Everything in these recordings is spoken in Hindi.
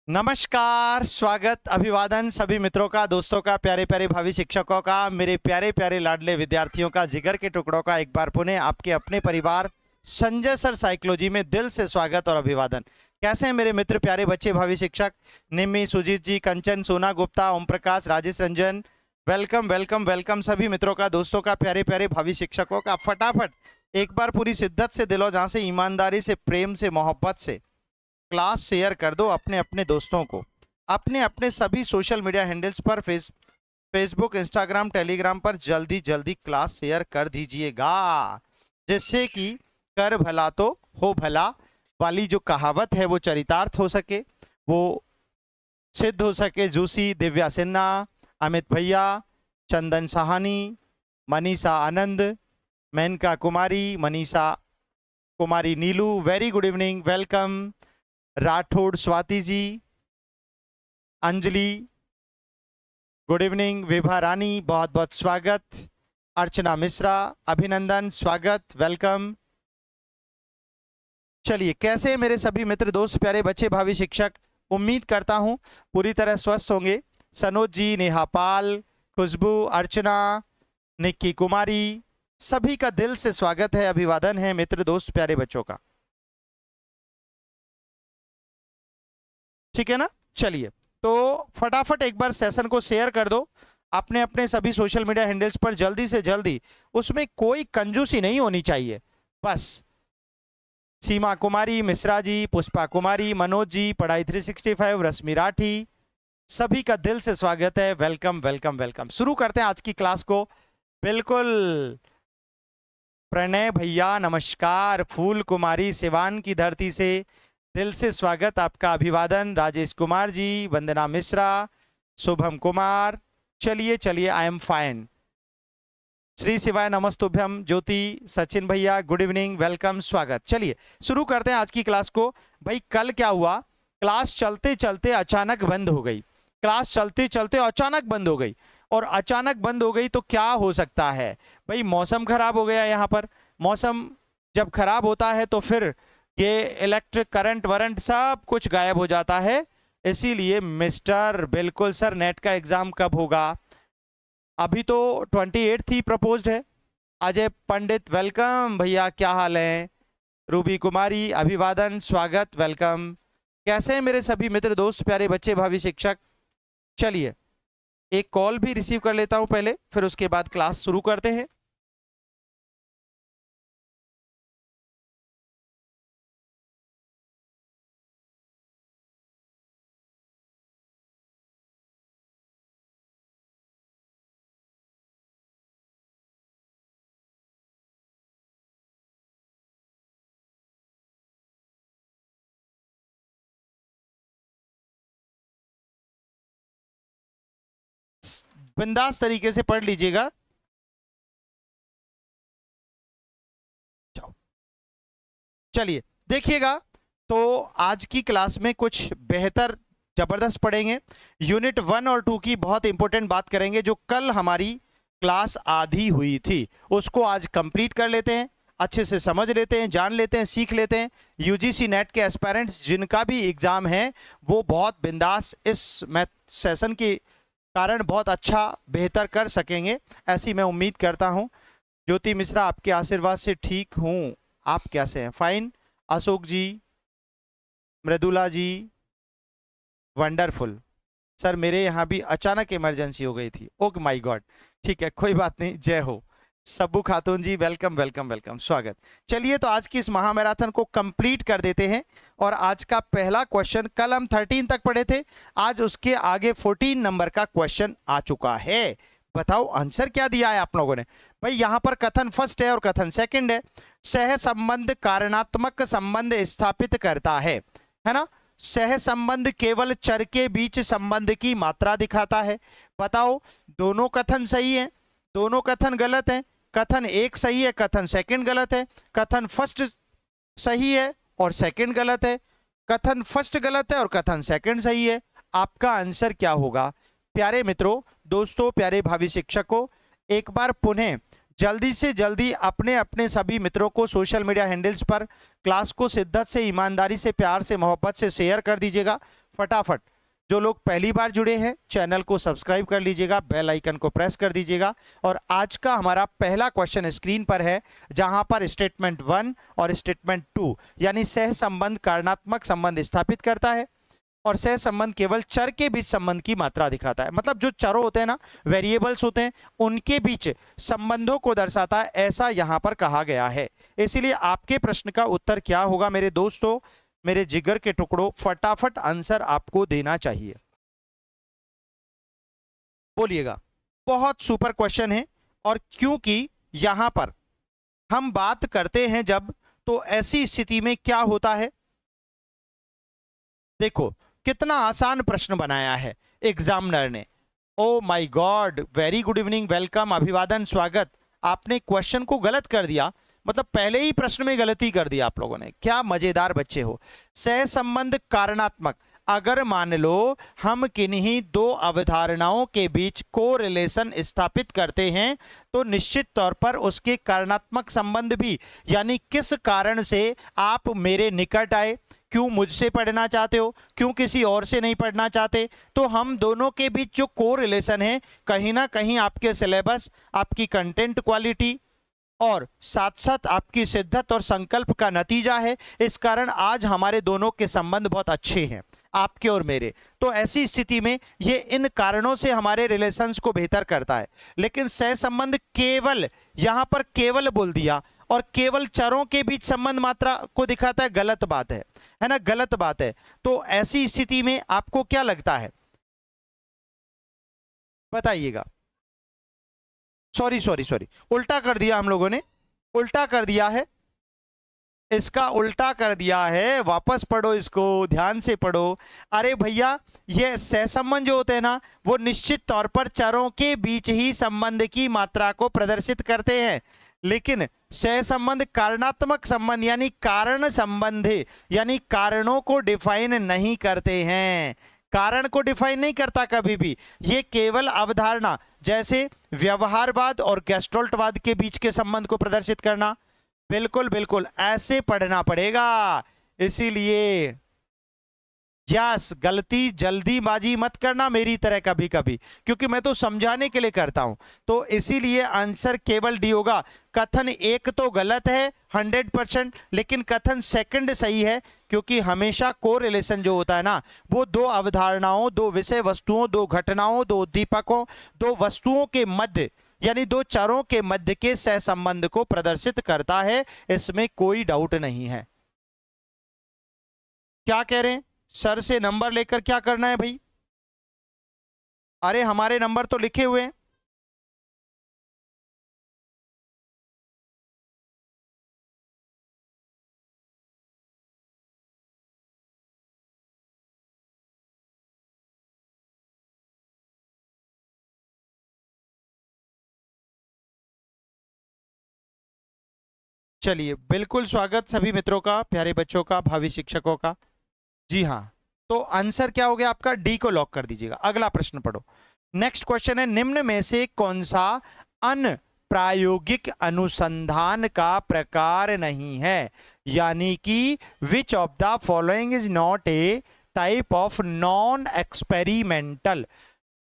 नमस्कार, स्वागत, अभिवादन सभी मित्रों का, दोस्तों का, प्यारे प्यारे भावी शिक्षकों का, मेरे प्यारे प्यारे लाडले विद्यार्थियों का, जिगर के टुकड़ों का एक बार पुनः आपके अपने परिवार संजय सर साइकोलॉजी में दिल से स्वागत और अभिवादन। कैसे हैं मेरे मित्र, प्यारे बच्चे, भावी शिक्षक? निम्मी, Sujit ji, Kanchan, Sona Gupta, Om Prakash, Rajesh Ranjan, welcome welcome welcome सभी मित्रों का, दोस्तों का, प्यारे प्यारे भावी शिक्षकों का। फटाफट एक बार पूरी शिद्दत से, दिलो जहां से, ईमानदारी से, प्रेम से, मोहब्बत से क्लास शेयर कर दो अपने अपने दोस्तों को, अपने अपने सभी सोशल मीडिया हैंडल्स पर, फेसबुक, इंस्टाग्राम, टेलीग्राम पर जल्दी जल्दी क्लास शेयर कर दीजिएगा, जिससे कि कर भला तो हो भला वाली जो कहावत है वो चरितार्थ हो सके, वो सिद्ध हो सके। जोशी, दिव्या सिन्हा, अमित भैया, Chandan Sahni, Manisha Anand, Menka Kumari, Manisha Kumari, Neelu, very good evening, welcome. Rathore Swati ji, Anjali, good evening. Vibha Rani, बहुत बहुत स्वागत। अर्चना मिश्रा, अभिनंदन, स्वागत, वेलकम। चलिए, कैसे हैं मेरे सभी मित्र, दोस्त, प्यारे बच्चे, भावी शिक्षक? उम्मीद करता हूं पूरी तरह स्वस्थ होंगे। सनोज जी, नेहा पाल, खुशबू, अर्चना, निक्की कुमारी, सभी का दिल से स्वागत है, अभिवादन है मित्र, दोस्त, प्यारे बच्चों का। ठीक है ना? चलिए, तो फटाफट एक बार सेशन को शेयर कर दो अपने अपने सभी सोशल मीडिया हैंडल्स पर, जल्दी से जल्दी। उसमें कोई कंजूसी नहीं होनी चाहिए, बस। सीमा कुमारी, मिश्रा जी, पुष्पा कुमारी, मनोज जी, पढ़ाई 365, रश्मि राठी, सभी का दिल से स्वागत है, वेलकम वेलकम वेलकम। शुरू करते हैं आज की क्लास को। बिल्कुल, प्रणय भैया नमस्कार, फूल कुमारी सिवान की धरती से दिल से स्वागत, आपका अभिवादन। राजेश कुमार जी, वंदना मिश्रा, शुभम कुमार, चलिए चलिए, आई एम फाइन। श्री शिवाय नमस्तुभ्यम, ज्योति, सचिन भैया, गुड इवनिंग, वेलकम, स्वागत। चलिए शुरू करते हैं आज की क्लास को। भाई कल क्या हुआ, क्लास चलते चलते अचानक बंद हो गई, क्लास चलते चलते अचानक बंद हो गई। और अचानक बंद हो गई तो क्या हो सकता है भाई? मौसम खराब हो गया। यहाँ पर मौसम जब खराब होता है तो फिर ये इलेक्ट्रिक करंट वरंट सब कुछ गायब हो जाता है। इसीलिए मिस्टर, बिल्कुल सर, नेट का एग्जाम कब होगा? अभी तो 28 ही प्रपोज्ड है। अजय पंडित, वेलकम भैया, क्या हाल है? रूबी कुमारी, अभिवादन, स्वागत, वेलकम। कैसे हैं मेरे सभी मित्र, दोस्त, प्यारे बच्चे, भावी शिक्षक? चलिए एक कॉल भी रिसीव कर लेता हूं पहले, फिर उसके बाद क्लास शुरू करते हैं। बिंदास तरीके से पढ़ लीजिएगा। चलिए देखिएगा, तो आज की क्लास में कुछ बेहतर जबरदस्त पढ़ेंगे। यूनिट 1 और 2 की बहुत इंपॉर्टेंट बात करेंगे। जो कल हमारी क्लास आधी हुई थी उसको आज कंप्लीट कर लेते हैं, अच्छे से समझ लेते हैं, जान लेते हैं, सीख लेते हैं। यूजीसी नेट के एस्पायरेंट्स जिनका भी एग्जाम है वो बहुत बिंदास इस मैथ सेशन के कारण बहुत अच्छा बेहतर कर सकेंगे, ऐसी मैं उम्मीद करता हूं। ज्योति मिश्रा, आपके आशीर्वाद से ठीक हूं, आप कैसे हैं? फाइन। अशोक जी, मृदुला जी, वंडरफुल। सर मेरे यहाँ भी अचानक इमरजेंसी हो गई थी, ओह माय गॉड। ठीक है, कोई बात नहीं, जय हो। सब्बू खातून जी, वेलकम वेलकम वेलकम, स्वागत। चलिए तो आज की इस महामैराथन को कंप्लीट कर देते हैं। और आज का पहला क्वेश्चन, कल हम 13 तक पढ़े थे, आज उसके आगे 14 नंबर का क्वेश्चन आ चुका है। बताओ आंसर क्या दिया है आप लोगों ने? भाई यहां पर कथन फर्स्ट है और कथन सेकंड है। सह संबंध कारणात्मक संबंध स्थापित करता है ना? सह संबंध केवल चर के बीच संबंध की मात्रा दिखाता है। बताओ दोनों कथन सही है, दोनों कथन गलत है? कथन एक सही है, कथन सेकंड गलत है। कथन फर्स्ट सही है और सेकंड गलत है। कथन फर्स्ट गलत है और कथन सेकंड सही है। आपका आंसर क्या होगा? प्यारे मित्रों, दोस्तों, प्यारे भावी शिक्षकों, एक बार पुनः जल्दी से जल्दी अपने अपने सभी मित्रों को सोशल मीडिया हैंडल्स पर क्लास को शिद्दत से, ईमानदारी से, प्यार से, मोहब्बत से शेयर कर दीजिएगा। फटाफट जो लोग पहली बार जुड़े हैं चैनल को सब्सक्राइब कर लीजिएगा, बेल आइकन को प्रेस कर दीजिएगा। और आज का हमारा पहला क्वेश्चन स्क्रीन पर है, जहां पर स्टेटमेंट 1 और स्टेटमेंट 2 यानी सह संबंध कारणात्मक संबंध स्थापित करता है और सह संबंध केवल चर के बीच संबंध की मात्रा दिखाता है। मतलब जो चरों होते हैं ना, वेरिएबल्स होते हैं, उनके बीच संबंधों को दर्शाता है, ऐसा यहां पर कहा गया है। इसीलिए आपके प्रश्न का उत्तर क्या होगा मेरे दोस्तों, मेरे जिगर के टुकड़ों, फटाफट आंसर आपको देना चाहिए, बोलिएगा। बहुत सुपर क्वेश्चन है, और क्योंकि यहां पर हम बात करते हैं जब, तो ऐसी स्थिति में क्या होता है, देखो कितना आसान प्रश्न बनाया है एग्जामिनर ने। ओ my God, very good evening, welcome, अभिवादन, स्वागत। आपने क्वेश्चन को गलत कर दिया, मतलब पहले ही प्रश्न में गलती कर दी आप लोगों ने। क्या मजेदार बच्चे हो। सह संबंध कारणात्मक, अगर मान लो हम किन्हीं दो अवधारणाओं के बीच कोरिलेशन स्थापित करते हैं तो निश्चित तौर पर उसके कारणात्मक संबंध भी, यानी किस कारण से आप मेरे निकट आए, क्यों मुझसे पढ़ना चाहते हो, क्यों किसी और से नहीं पढ़ना चाहते, तो हम दोनों के बीच जो कोरिलेशन है कहीं ना कहीं आपके सिलेबस, आपकी कंटेंट क्वालिटी और साथ साथ आपकी शिद्दत और संकल्प का नतीजा है। इस कारण आज हमारे दोनों के संबंध बहुत अच्छे हैं, आपके और मेरे। तो ऐसी स्थिति में ये इन कारणों से हमारे रिलेशंस को बेहतर करता है। लेकिन सह संबंध केवल, यहां पर केवल बोल दिया और केवल चरों के बीच संबंध मात्रा को दिखाता है, गलत बात है ना, गलत बात है। तो ऐसी स्थिति में आपको क्या लगता है, बताइएगा। सॉरी, उल्टा कर दिया हम लोगों ने, उल्टा कर दिया है, इसका उल्टा कर दिया है। वापस पढ़ो इसको, ध्यान से पढ़ो। अरे भैया, ये सहसंबंध जो होते हैं ना, वो निश्चित तौर पर चरों के बीच ही संबंध की मात्रा को प्रदर्शित करते हैं। लेकिन सहसंबंध कारणात्मक संबंध यानी कारण संबंध, यानी कारणों को डिफाइन नहीं करते हैं, कारण को डिफाइन नहीं करता कभी भी। ये केवल अवधारणा, जैसे व्यवहारवाद और गेस्टोल्टवाद के बीच के संबंध को प्रदर्शित करना, बिल्कुल बिल्कुल ऐसे पढ़ना पड़ेगा। इसीलिए यस, गलती जल्दीबाजी मत करना मेरी तरह कभी कभी, क्योंकि मैं तो समझाने के लिए करता हूं। तो इसीलिए आंसर केवल डी होगा। कथन एक तो गलत है 100%, लेकिन कथन सेकंड सही है, क्योंकि हमेशा कोरिलेशन जो होता है ना, वो दो अवधारणाओं, दो विषय वस्तुओं, दो घटनाओं, दो उद्दीपकों, दो वस्तुओं के मध्य यानी दो चरों के मध्य के सहसंबंध को प्रदर्शित करता है, इसमें कोई डाउट नहीं है। क्या कह रहे हैं, सर से नंबर लेकर क्या करना है भाई? अरे हमारे नंबर तो लिखे हुए हैं। चलिए, बिल्कुल स्वागत सभी मित्रों का, प्यारे बच्चों का, भावी शिक्षकों का। जी हाँ, तो आंसर क्या हो गया आपका, डी को लॉक कर दीजिएगा। अगला प्रश्न पढ़ो। नेक्स्ट क्वेश्चन है, निम्न में से कौन सा अन प्रायोगिक अनुसंधान का प्रकार नहीं है, यानी कि विच of the following is not a type of non experimental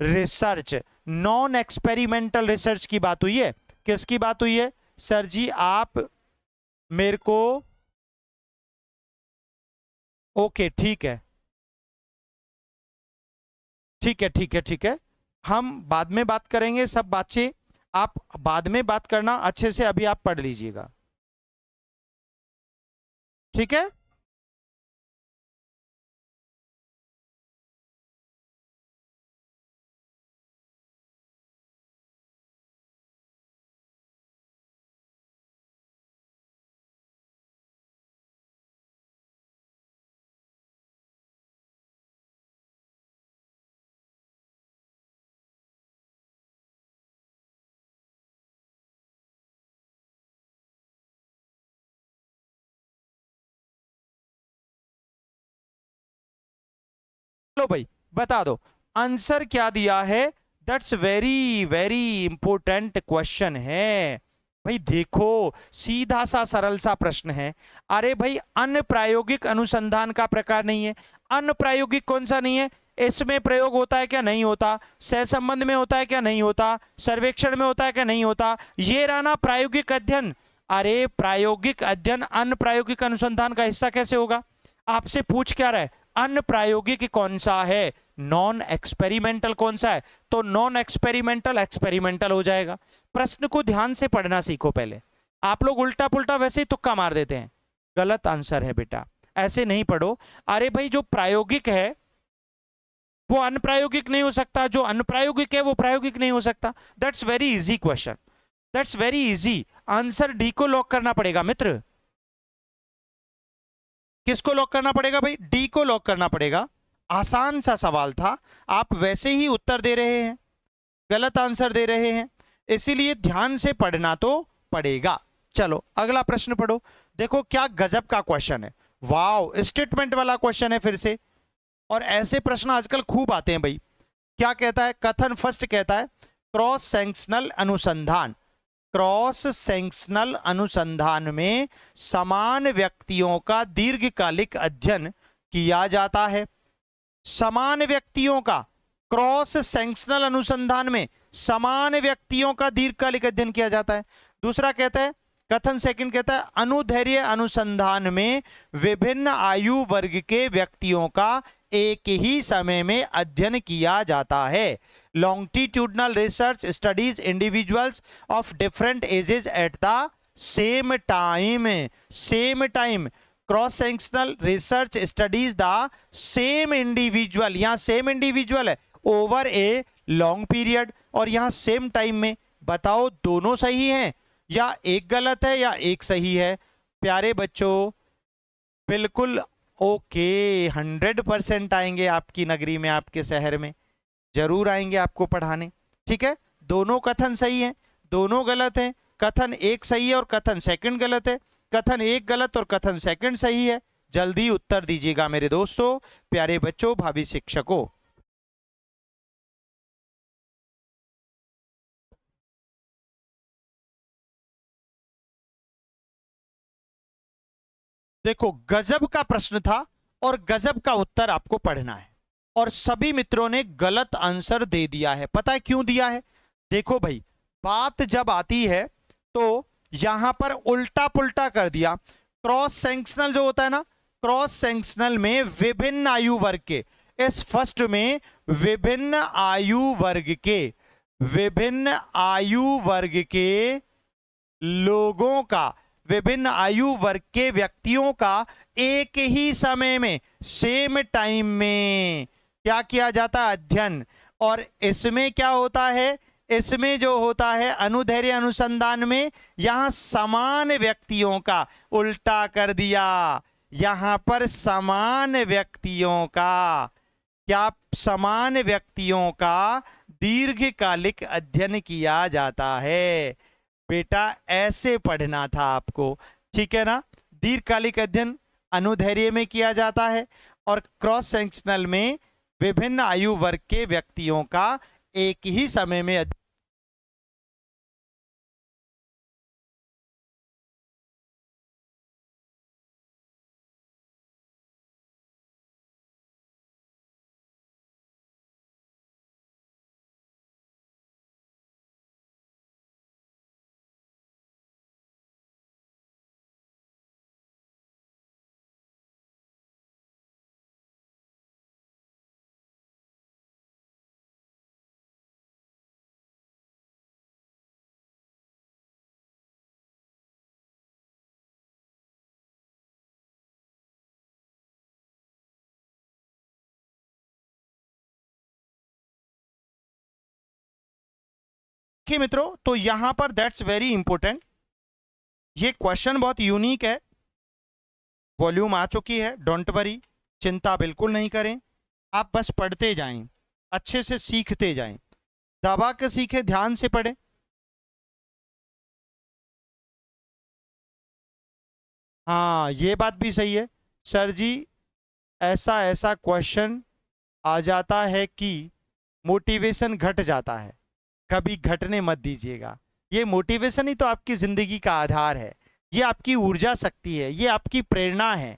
research. Non experimental research की बात हुई है, किसकी बात हुई है सर जी? आप मेरे को, ओके ठीक है, ठीक है, हम बाद में बात करेंगे सब बातें, आप बाद में बात करना अच्छे से, अभी आप पढ़ लीजिएगा, ठीक है। लो भाई, बता दो आंसर क्या दिया है। That's very very important question है भाई। देखो, सीधा सा सरल सा प्रश्न है। अरे भाई, अन्य प्रायोगिक अनुसंधान का प्रकार नहीं है। अनप्रायोगिक कौन सा नहीं है? इसमें प्रयोग होता है क्या? नहीं होता। सहसंबंध में होता है क्या? नहीं होता। सर्वेक्षण में होता है क्या? नहीं होता। ये रहा ना प्रायोगिक अध्ययन। अरे प्रायोगिक अध्ययन अनप्रायोगिक अनुसंधान का हिस्सा कैसे होगा? आपसे पूछ क्या रहा है? अनप्रायोगिक कौन सा है, नॉन एक्सपेरिमेंटल कौन सा है? तो नॉन एक्सपेरिमेंटल एक्सपेरिमेंटल हो जाएगा। प्रश्न को ध्यान से पढ़ना सीखो पहले। आप लोग उल्टा पुल्टा वैसे ही तुक्का मार देते हैं, गलत आंसर है बेटा, ऐसे नहीं पढ़ो। अरे भाई जो प्रायोगिक है वो अनप्रायोगिक नहीं हो सकता, जो अनप्रायोगिक है वो प्रायोगिक नहीं हो सकता। That's very easy question, that's very easy. Answer D को लॉक करना पड़ेगा मित्र। किसको लॉक करना पड़ेगा भाई? डी को लॉक करना पड़ेगा। आसान सा सवाल था, आप वैसे ही उत्तर दे रहे हैं, गलत आंसर दे रहे हैं, इसीलिए ध्यान से पढ़ना तो पड़ेगा। चलो अगला प्रश्न पढ़ो। देखो क्या गजब का क्वेश्चन है, वाओ, स्टेटमेंट वाला क्वेश्चन है फिर से। और ऐसे प्रश्न आजकल खूब आते हैं भाई। क्या कहता है? कथन फर्स्ट कहता है क्रॉस सेक्शनल अनुसंधान, क्रॉस सेक्शनल अनुसंधान में समान व्यक्तियों का दीर्घकालिक अध्ययन किया जाता है। समान व्यक्तियों का, क्रॉस सेक्शनल अनुसंधान में समान व्यक्तियों का दीर्घकालिक अध्ययन किया जाता है। दूसरा कहता है, कथन सेकंड कहता है अनुदैर्ध्य अनुसंधान में विभिन्न आयु वर्ग के व्यक्तियों का एक ही समय में अध्ययन किया जाता है। Longitudinal research studies individuals of different ages at the same time, same time. Cross sectional research studies the same individual, यहां सेम इंडिविजुअल है, ओवर ए लॉन्ग पीरियड, और यहां सेम टाइम में। बताओ दोनों सही हैं या एक गलत है या एक सही है? प्यारे बच्चों बिल्कुल ओके, 100% आएंगे आपकी नगरी में, आपके शहर में जरूर आएंगे आपको पढ़ाने। ठीक है, दोनों कथन सही हैं, दोनों गलत हैं। कथन एक सही है और कथन सेकंड गलत है, कथन एक गलत और कथन सेकंड सही है। जल्दी उत्तर दीजिएगा मेरे दोस्तों, प्यारे बच्चों, भावी शिक्षकों। देखो गजब का प्रश्न था और गजब का उत्तर आपको पढ़ना है, और सभी मित्रों ने गलत आंसर दे दिया है। पता है क्यों दिया है? देखो भाई, बात जब आती है तो यहां पर उल्टा पुल्टा कर दिया। क्रॉस सेक्शनल जो होता है ना, क्रॉस सेक्शनल में विभिन्न आयु वर्ग के, इस फर्स्ट में विभिन्न आयु वर्ग के, विभिन्न आयु वर्ग के लोगों का, विभिन्न आयु वर्ग के व्यक्तियों का एक ही समय में, सेम टाइम में क्या किया जाता है? अध्ययन। और इसमें क्या होता है? इसमें जो होता है अनुदैर्ध्य अनुसंधान में, यहां समान व्यक्तियों का, उल्टा कर दिया, यहां पर समान व्यक्तियों का, क्या समान व्यक्तियों का दीर्घकालिक अध्ययन किया जाता है। बेटा ऐसे पढ़ना था आपको, ठीक है ना? दीर्घकालिक अध्ययन अनुदैर्ध्य में किया जाता है और क्रॉस सेक्शनल में विभिन्न आयु वर्ग के व्यक्तियों का एक ही समय में देखिए मित्रों, तो यहां पर दैट्स वेरी इंपॉर्टेंट, ये क्वेश्चन बहुत यूनिक है। वॉल्यूम आ चुकी है, डोंट वरी, चिंता बिल्कुल नहीं करें, आप बस पढ़ते जाएं, अच्छे से सीखते जाएं, दबा के सीखें, ध्यान से पढ़ें। हाँ ये बात भी सही है सर जी, ऐसा ऐसा क्वेश्चन आ जाता है कि मोटिवेशन घट जाता है, कभी घटने मत दीजिएगा। ये मोटिवेशन ही तो आपकी जिंदगी का आधार है, ये आपकी ऊर्जा शक्ति है, ये आपकी प्रेरणा है।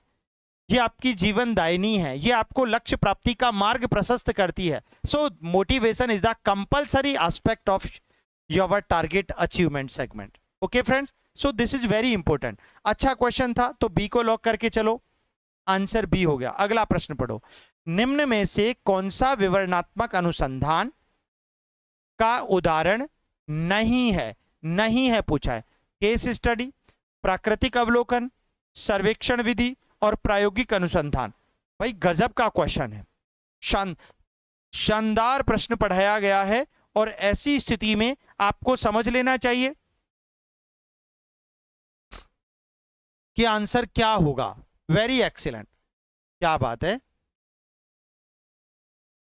ये आपकी जीवन दायिनी है, ये आपको लक्ष्य प्राप्ति का मार्ग प्रशस्त करती है। सो motivation is the compulsory aspect of your target achievement segment. Okay friends, so this is very important. अच्छा क्वेश्चन था, तो बी को लॉक करके चलो, आंसर बी हो गया। अगला प्रश्न पढ़ो। निम्न में से कौन सा विवरणात्मक अनुसंधान का उदाहरण नहीं है, नहीं है पूछा है। केस स्टडी, प्राकृतिक अवलोकन, सर्वेक्षण विधि और प्रायोगिक अनुसंधान। भाई गजब का क्वेश्चन है, शानदार प्रश्न पढ़ाया गया है, और ऐसी स्थिति में आपको समझ लेना चाहिए कि आंसर क्या होगा। वेरी एक्सीलेंट, क्या बात है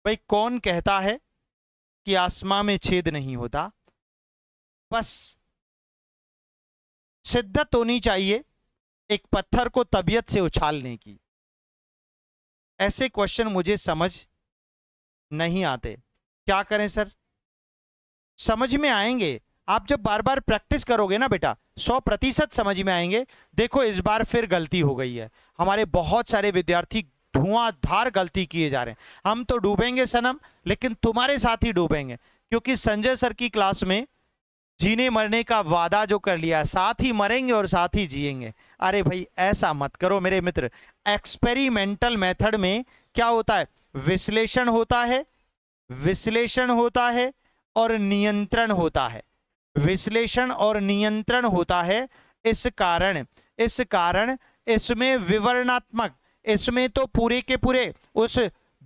भाई। कौन कहता है कि आसमां में छेद नहीं होता? बस शिद्दत होनी चाहिए एक पत्थर को तबीयत से उछालने की। ऐसे क्वेश्चन मुझे समझ नहीं आते, क्या करें सर? समझ में आएंगे आप जब बार बार प्रैक्टिस करोगे ना बेटा, 100% समझ में आएंगे। देखो इस बार फिर गलती हो गई है, हमारे बहुत सारे विद्यार्थी धुआंधार गलती किए जा रहे हैं। हम तो डूबेंगे सनम, लेकिन तुम्हारे साथ ही डूबेंगे, क्योंकि संजय सर की क्लास में जीने मरने का वादा जो कर लिया, साथ ही मरेंगे और साथ ही जिएंगे। अरे भाई ऐसा मत करो मेरे मित्र। एक्सपेरिमेंटल मेथड में क्या होता है? विश्लेषण होता है, विश्लेषण होता है और नियंत्रण होता है, विश्लेषण और नियंत्रण होता है। इस कारण इसमें विवरणात्मक, इसमें तो पूरे के पूरे उस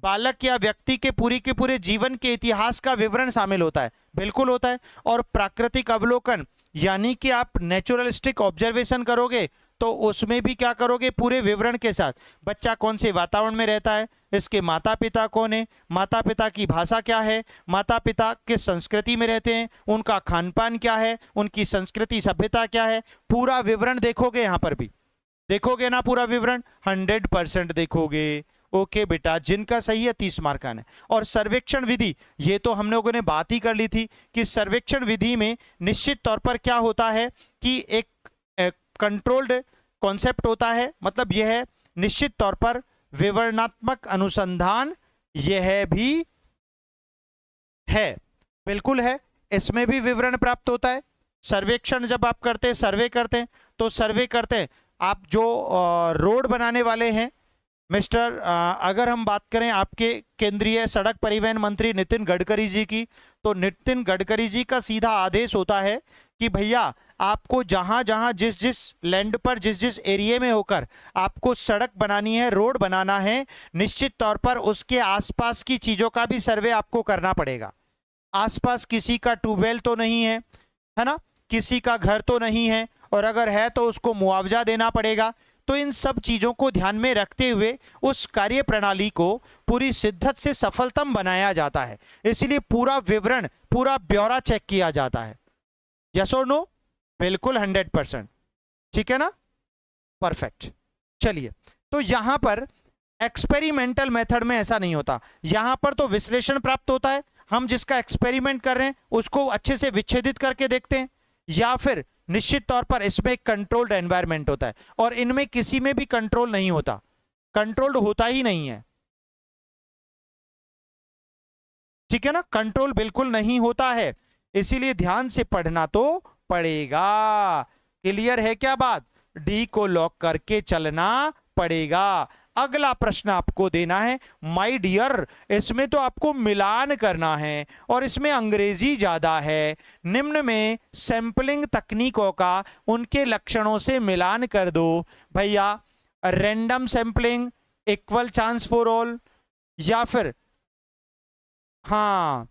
बालक या व्यक्ति के पूरे जीवन के इतिहास का विवरण शामिल होता है, बिल्कुल होता है। और प्राकृतिक अवलोकन यानी कि आप नेचुरलिस्टिक ऑब्जर्वेशन करोगे, तो उसमें भी क्या करोगे? पूरे विवरण के साथ। बच्चा कौन से वातावरण में रहता है, इसके माता पिता कौन है, माता पिता की भाषा क्या है, माता पिता किस संस्कृति में रहते हैं, उनका खान पान क्या है, उनकी संस्कृति सभ्यता क्या है, पूरा विवरण देखोगे। यहां पर भी देखोगे ना पूरा विवरण, 100% देखोगे। ओके बेटा, जिनका सही है 30 मार्क आने। और सर्वेक्षण विधि, ये तो हम लोगों ने बात ही कर ली थी कि सर्वेक्षण विधि में निश्चित तौर पर क्या होता है कि एक कंट्रोल्ड कॉन्सेप्ट होता है, मतलब यह है निश्चित तौर पर विवरणात्मक अनुसंधान, यह भी है, बिल्कुल है। इसमें भी विवरण प्राप्त होता है। सर्वेक्षण जब आप करते हैं, सर्वे करते हैं, तो सर्वे करते हैं आप जो रोड बनाने वाले हैं मिस्टर, अगर हम बात करें आपके केंद्रीय सड़क परिवहन मंत्री नितिन गडकरी जी की, तो नितिन गडकरी जी का सीधा आदेश होता है कि भैया आपको जहां जहां जिस जिस लैंड पर जिस जिस एरिया में होकर आपको सड़क बनानी है, रोड बनाना है, निश्चित तौर पर उसके आसपास की चीजों का भी सर्वे आपको करना पड़ेगा। आसपास किसी का ट्यूबवेल तो नहीं है ना, किसी का घर तो नहीं है, और अगर है तो उसको मुआवजा देना पड़ेगा। तो इन सब चीजों को ध्यान में रखते हुए उस कार्य प्रणाली को पूरी शिद्दत से सफलतम बनाया जाता है। इसलिए पूरा विवरण, पूरा ब्यौरा चेक किया जाता है। यस और नो? बिल्कुल 100%, ठीक है ना? परफेक्ट। चलिए, तो यहां पर एक्सपेरिमेंटल मेथड में ऐसा नहीं होता। यहां पर तो विश्लेषण प्राप्त होता है, हम जिसका एक्सपेरिमेंट कर रहे हैं उसको अच्छे से विच्छेदित करके देखते हैं, या फिर निश्चित तौर पर इसमें कंट्रोल्ड एनवायरनमेंट होता है, और इनमें किसी में भी कंट्रोल नहीं होता, कंट्रोल्ड होता ही नहीं है, ठीक है ना? कंट्रोल बिल्कुल नहीं होता है, इसीलिए ध्यान से पढ़ना तो पड़ेगा। क्लियर है क्या बात? डी को लॉक करके चलना पड़ेगा। अगला प्रश्न आपको देना है माय डियर, इसमें तो आपको मिलान करना है और इसमें अंग्रेजी ज्यादा है। निम्न में सैंपलिंग तकनीकों का उनके लक्षणों से मिलान कर दो। भैया random sampling, equal chance for all, या फिर हाँ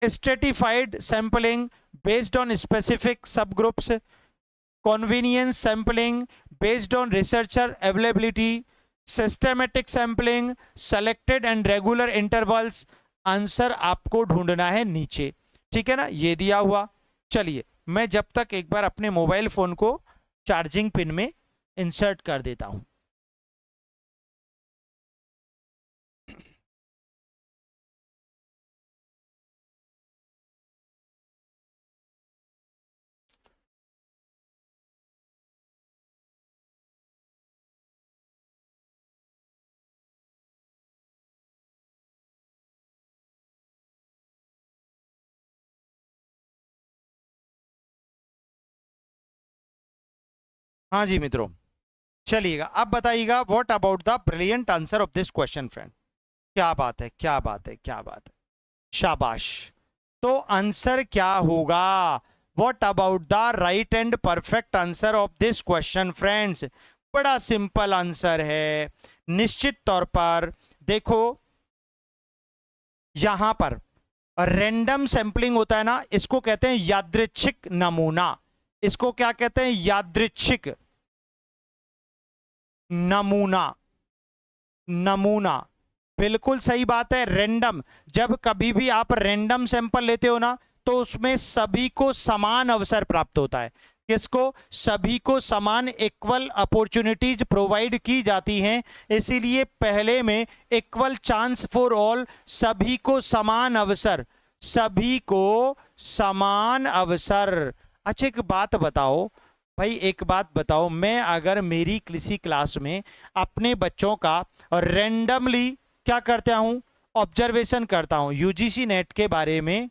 stratified sampling based on specific सब groups, convenience sampling based on researcher availability, systematic sampling, selected and regular intervals। Answer आपको ढूंढना है नीचे, ठीक है ना? ये दिया हुआ। चलिए मैं जब तक एक बार अपने मोबाइल फोन को चार्जिंग पिन में इंसर्ट कर देता हूं। हाँ जी मित्रों, चलिएगा अब बताइएगा, what about the brilliant answer of this question friend. क्या बात है, क्या बात है, क्या बात है, शाबाश। तो आंसर क्या होगा? What about the right and perfect answer of this question friends? बड़ा सिंपल आंसर है। निश्चित तौर पर देखो, यहां पर रैंडम सैंपलिंग होता है ना, इसको कहते हैं यादृच्छिक नमूना। इसको क्या कहते हैं? यादृच्छिक नमूना। नमूना, बिल्कुल सही बात है। रैंडम, जब कभी भी आप रैंडम सैंपल लेते हो ना, तो उसमें सभी को समान अवसर प्राप्त होता है। किसको? सभी को समान इक्वल अपॉर्चुनिटीज प्रोवाइड की जाती हैं। इसीलिए पहले में इक्वल चांस फॉर ऑल, सभी को समान अवसर, सभी को समान अवसर। अच्छा एक बात बताओ भाई, एक बात बताओ, मैं अगर मेरी किसी क्लास में अपने बच्चों का रैंडमली क्या करता हूं? ऑब्जर्वेशन करता हूं। यूजीसी नेट के बारे में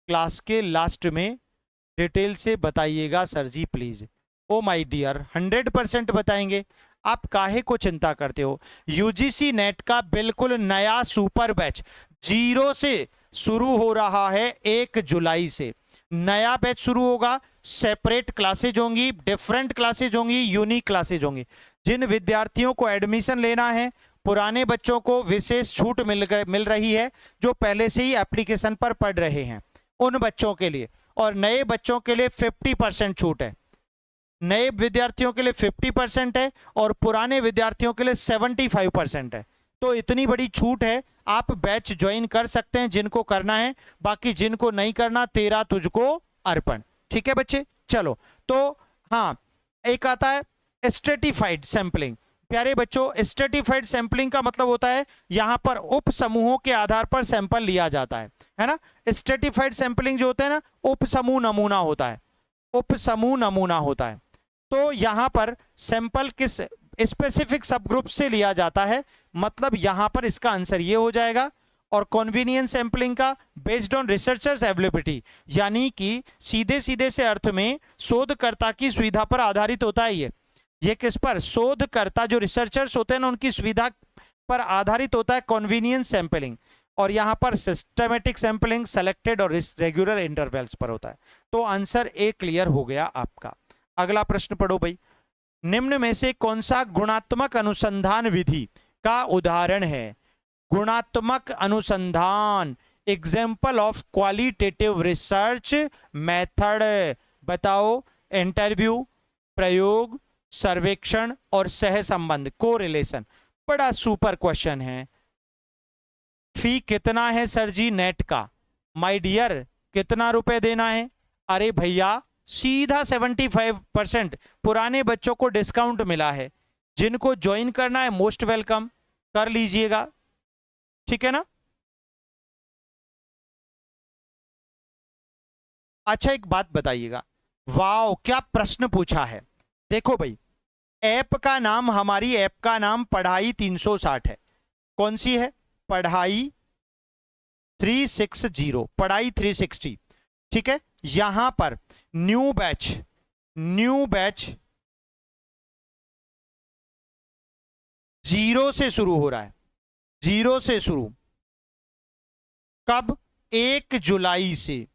क्लास के लास्ट में डिटेल से बताइएगा sir ji please. Oh my dear, 100% बताएंगे। आप काहे को चिंता करते हो? यूजीसी नेट का बिल्कुल नया सुपर बैच 0 से शुरू हो रहा है। 1 जुलाई से नया बैच शुरू होगा। सेपरेट क्लासेज होंगी, डिफरेंट क्लासेज होंगी, यूनिक क्लासेज होंगी। जिन विद्यार्थियों को एडमिशन लेना है, पुराने बच्चों को विशेष छूट मिल रही है जो पहले से ही एप्लीकेशन पर पढ़ रहे हैं, उन बच्चों के लिए। और नए बच्चों के लिए 50% छूट है। नए विद्यार्थियों के लिए 50% है और पुराने विद्यार्थियों के लिए 75% है। तो इतनी बड़ी छूट है, आप बैच ज्वाइन कर सकते हैं जिनको करना है। बाकी जिनको नहीं करना, तेरा तुझको अर्पण। ठीक है बच्चे, चलो। तो हाँ, एक आता है स्ट्रेटिफाइड सैंपलिंग। प्यारे बच्चों, स्ट्रेटिफाइड सैंपलिंग का मतलब होता है यहां पर उप समूहों के आधार पर सैंपल लिया जाता है ना। स्ट्रेटिफाइड सैंपलिंग जो होता है ना, उप समूह नमूना होता है, उप समूह नमूना होता है। तो यहां पर सैंपल किस स्पेसिफिक सब ग्रुप से लिया जाता है, मतलब यहां पर इसका आंसर ये हो जाएगा। और कॉन्वीनियंस सैंपलिंग का बेस्ड ऑन रिसर्चर्स अवेलेबिलिटी, यानी कि सीधे सीधे से अर्थ में शोधकर्ता की सुविधा पर आधारित होता है। ये किस पर? शोधकर्ता जो रिसर्चर्स होते हैं ना, उनकी सुविधा पर आधारित होता है कॉन्वीनियंस सैंपलिंग। और यहां पर सिस्टमेटिक सैंपलिंग सेलेक्टेड और रेगुलर इंटरवल्स पर होता है। तो आंसर ए क्लियर हो गया आपका। अगला प्रश्न पढ़ो भाई। निम्न में से कौन सा गुणात्मक अनुसंधान विधि का उदाहरण है? गुणात्मक अनुसंधान, example of qualitative research method. बताओ। इंटरव्यू, प्रयोग, सर्वेक्षण और सहसंबंध, कोरिलेशन। बड़ा सुपर क्वेश्चन है। फी कितना है सर जी नेट का? माय डियर, कितना रुपए देना है? अरे भैया सीधा 75%। पुराने बच्चों को डिस्काउंट मिला है, जिनको ज्वाइन करना है मोस्ट वेलकम, कर लीजिएगा। ठीक है ना। अच्छा एक बात बताइएगा, वाओ क्या प्रश्न पूछा है। देखो भाई, ऐप का नाम, हमारी ऐप का नाम पढ़ाई 360 है। कौन सी है? पढ़ाई 360, पढ़ाई 360। ठीक है। यहां पर न्यू बैच, न्यू बैच 0 से शुरू हो रहा है। 0 से शुरू, कब? 1 जुलाई से।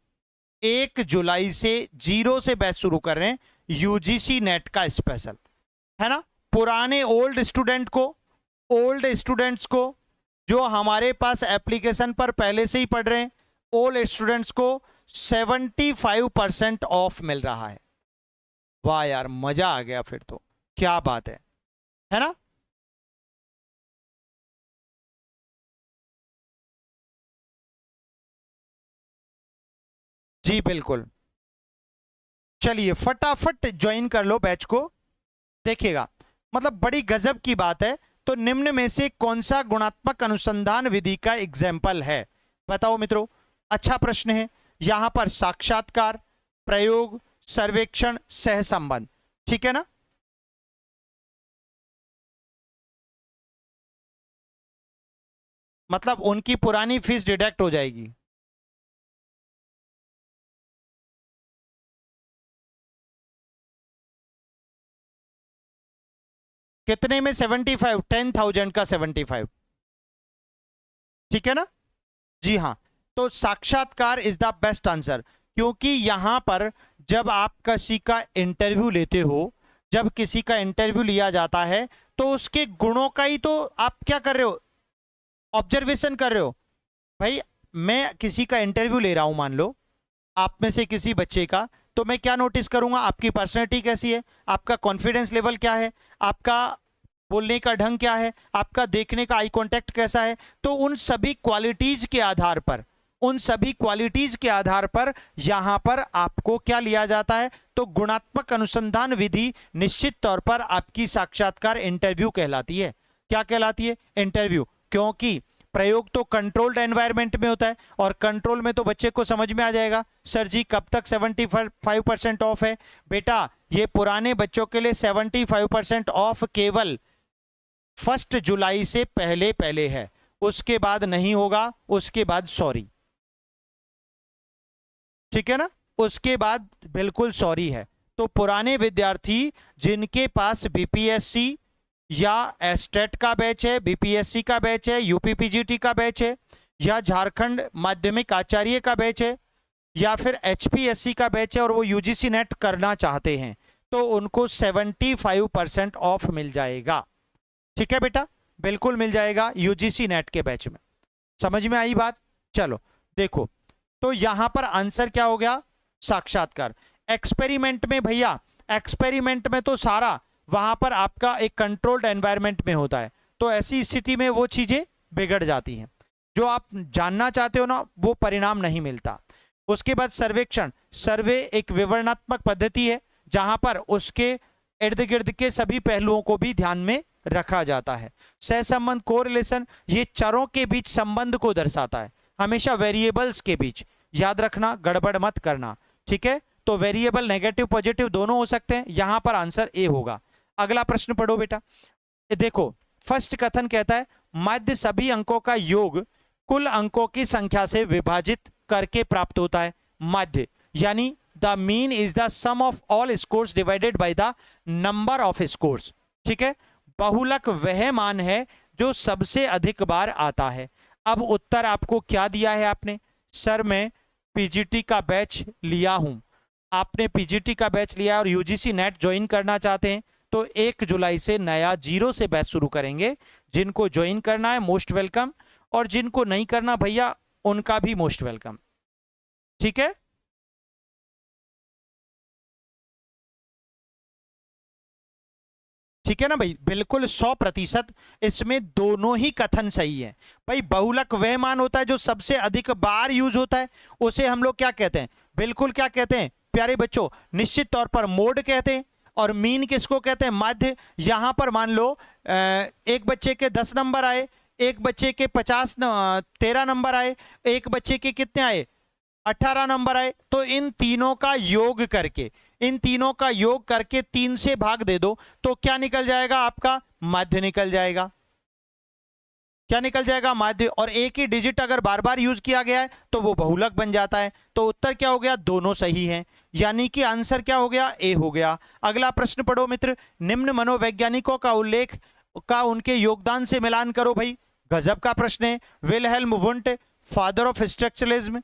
1 जुलाई से 0 से बैच शुरू कर रहे हैं, यूजीसी नेट का स्पेशल, है ना। पुराने ओल्ड स्टूडेंट को, ओल्ड स्टूडेंट्स को जो हमारे पास एप्लीकेशन पर पहले से ही पढ़ रहे हैं, ओल्ड स्टूडेंट्स को 75% ऑफ मिल रहा है। वाह यार, मजा आ गया फिर तो, क्या बात है ना। जी बिल्कुल, चलिए फटाफट ज्वाइन कर लो बैच को। देखिएगा, मतलब बड़ी गजब की बात है। तो निम्न में से कौन सा गुणात्मक अनुसंधान विधि का एग्जाम्पल है? बताओ मित्रों। अच्छा प्रश्न है। यहां पर साक्षात्कार, प्रयोग, सर्वेक्षण, सहसंबंध। ठीक है ना। मतलब उनकी पुरानी फीस डिडक्ट हो जाएगी। कितने में 75? 10,000 का 75, ठीक है ना? जी हाँ, तो साक्षात्कार इज द बेस्ट आंसर, क्योंकि यहां पर जब आप किसी का इंटरव्यू लेते हो, जब किसी का इंटरव्यू लिया जाता है तो उसके गुणों का ही तो आप क्या कर रहे हो, ऑब्जर्वेशन कर रहे हो। भाई मैं किसी का इंटरव्यू ले रहा हूं, मान लो आप में से किसी बच्चे का, तो मैं क्या नोटिस करूंगा, आपकी पर्सनैलिटी कैसी है, आपका कॉन्फिडेंस लेवल क्या है, आपका बोलने का ढंग क्या है, आपका देखने का आई कांटेक्ट कैसा है। तो उन सभी क्वालिटीज के आधार पर, उन सभी क्वालिटीज के आधार पर यहां पर आपको क्या लिया जाता है, तो गुणात्मक अनुसंधान विधि निश्चित तौर पर आपकी साक्षात्कार इंटरव्यू कहलाती है। क्या कहलाती है? इंटरव्यू। क्योंकि प्रयोग तो कंट्रोल्ड एनवायरनमेंट में होता है, और कंट्रोल में तो बच्चे को समझ में आ जाएगा, सर जी कब तक 75% ऑफ है। बेटा ये पुराने बच्चों के लिए 75% ऑफ केवल 1 जुलाई से पहले पहले है, उसके बाद नहीं होगा, उसके बाद सॉरी, ठीक है ना, उसके बाद बिल्कुल सॉरी है। तो पुराने विद्यार्थी जिनके पास बीपीएससी या एस्टेट का बैच है, बीपीएससी का बैच है, यूपीपीजीटी का बैच है, या झारखंड माध्यमिक आचार्य का बैच है, या फिर एचपीएससी का बैच है और वो यूजीसी नेट करना चाहते हैं, तो उनको 75% ऑफ मिल जाएगा। ठीक है बेटा, बिल्कुल मिल जाएगा यूजीसी नेट के बैच में। समझ में आई बात? चलो देखो, तो यहां पर आंसर क्या हो गया, साक्षात्कार। एक्सपेरिमेंट में भैया, एक्सपेरिमेंट में तो सारा वहां पर आपका एक कंट्रोल्ड एनवायरनमेंट में होता है, तो ऐसी स्थिति में वो चीजें बिगड़ जाती हैं, जो आप जानना चाहते हो ना वो परिणाम नहीं मिलता। उसके बाद सर्वेक्षण। सर्वे एक विवरणात्मक पद्धति है जहां पर उसके इर्द गिर्द के सभी पहलुओं को भी ध्यान में रखा जाता है। सहसंबंध, कोरिलेशन, ये चरों के बीच संबंध को दर्शाता है, हमेशा वेरिएबल्स के बीच, याद रखना, गड़बड़ मत करना, ठीक है। तो वेरिएबल नेगेटिव पॉजिटिव दोनों हो सकते हैं, यहां पर आंसर ए होगा। अगला प्रश्न पढ़ो बेटा। देखो फर्स्ट कथन कहता है माध्य सभी अंकों का योग कुल अंकों की संख्या से विभाजित करके प्राप्त होता है। माध्य यानी the mean is the sum of all scores divided by the number of scores, ठीक है। बहुलक वह मान है जो सबसे अधिक बार आता है। अब उत्तर आपको क्या दिया है आपने, सर मैं पीजीटी का बैच लिया हूं। आपने पीजीटी का बैच लिया और यूजीसी नेट ज्वाइन करना चाहते हैं, तो 1 जुलाई से नया 0 से बैच शुरू करेंगे। जिनको ज्वाइन करना है मोस्ट वेलकम, और जिनको नहीं करना भैया उनका भी मोस्ट वेलकम, ठीक है। ठीक है ना भाई, बिल्कुल 100% इसमें दोनों ही कथन सही है। भाई बहुलक वह मान होता है जो सबसे अधिक बार यूज होता है, उसे हम लोग क्या कहते हैं, बिल्कुल क्या कहते हैं प्यारे बच्चों, निश्चित तौर पर मोड कहते हैं। और मीन किसको कहते हैं, माध्य। यहां पर मान लो एक बच्चे के 10 नंबर आए, एक बच्चे के 13 नंबर आए, एक बच्चे के कितने आए, 18 नंबर आए, तो इन तीनों का योग करके, इन तीनों का योग करके 3 से भाग दे दो, तो क्या निकल जाएगा आपका, माध्य निकल जाएगा। क्या निकल जाएगा, माध्य। और एक ही डिजिट अगर बार बार यूज किया गया है तो वो बहुलक बन जाता है। तो उत्तर क्या हो गया, दोनों सही हैं, यानी कि आंसर क्या हो गया, ए हो गया। अगला प्रश्न पढ़ो मित्र। निम्न मनोवैज्ञानिकों का उल्लेख का उनके योगदान से मिलान करो। भाई गजब का प्रश्न है। Wilhelm Wundt, father of structuralism.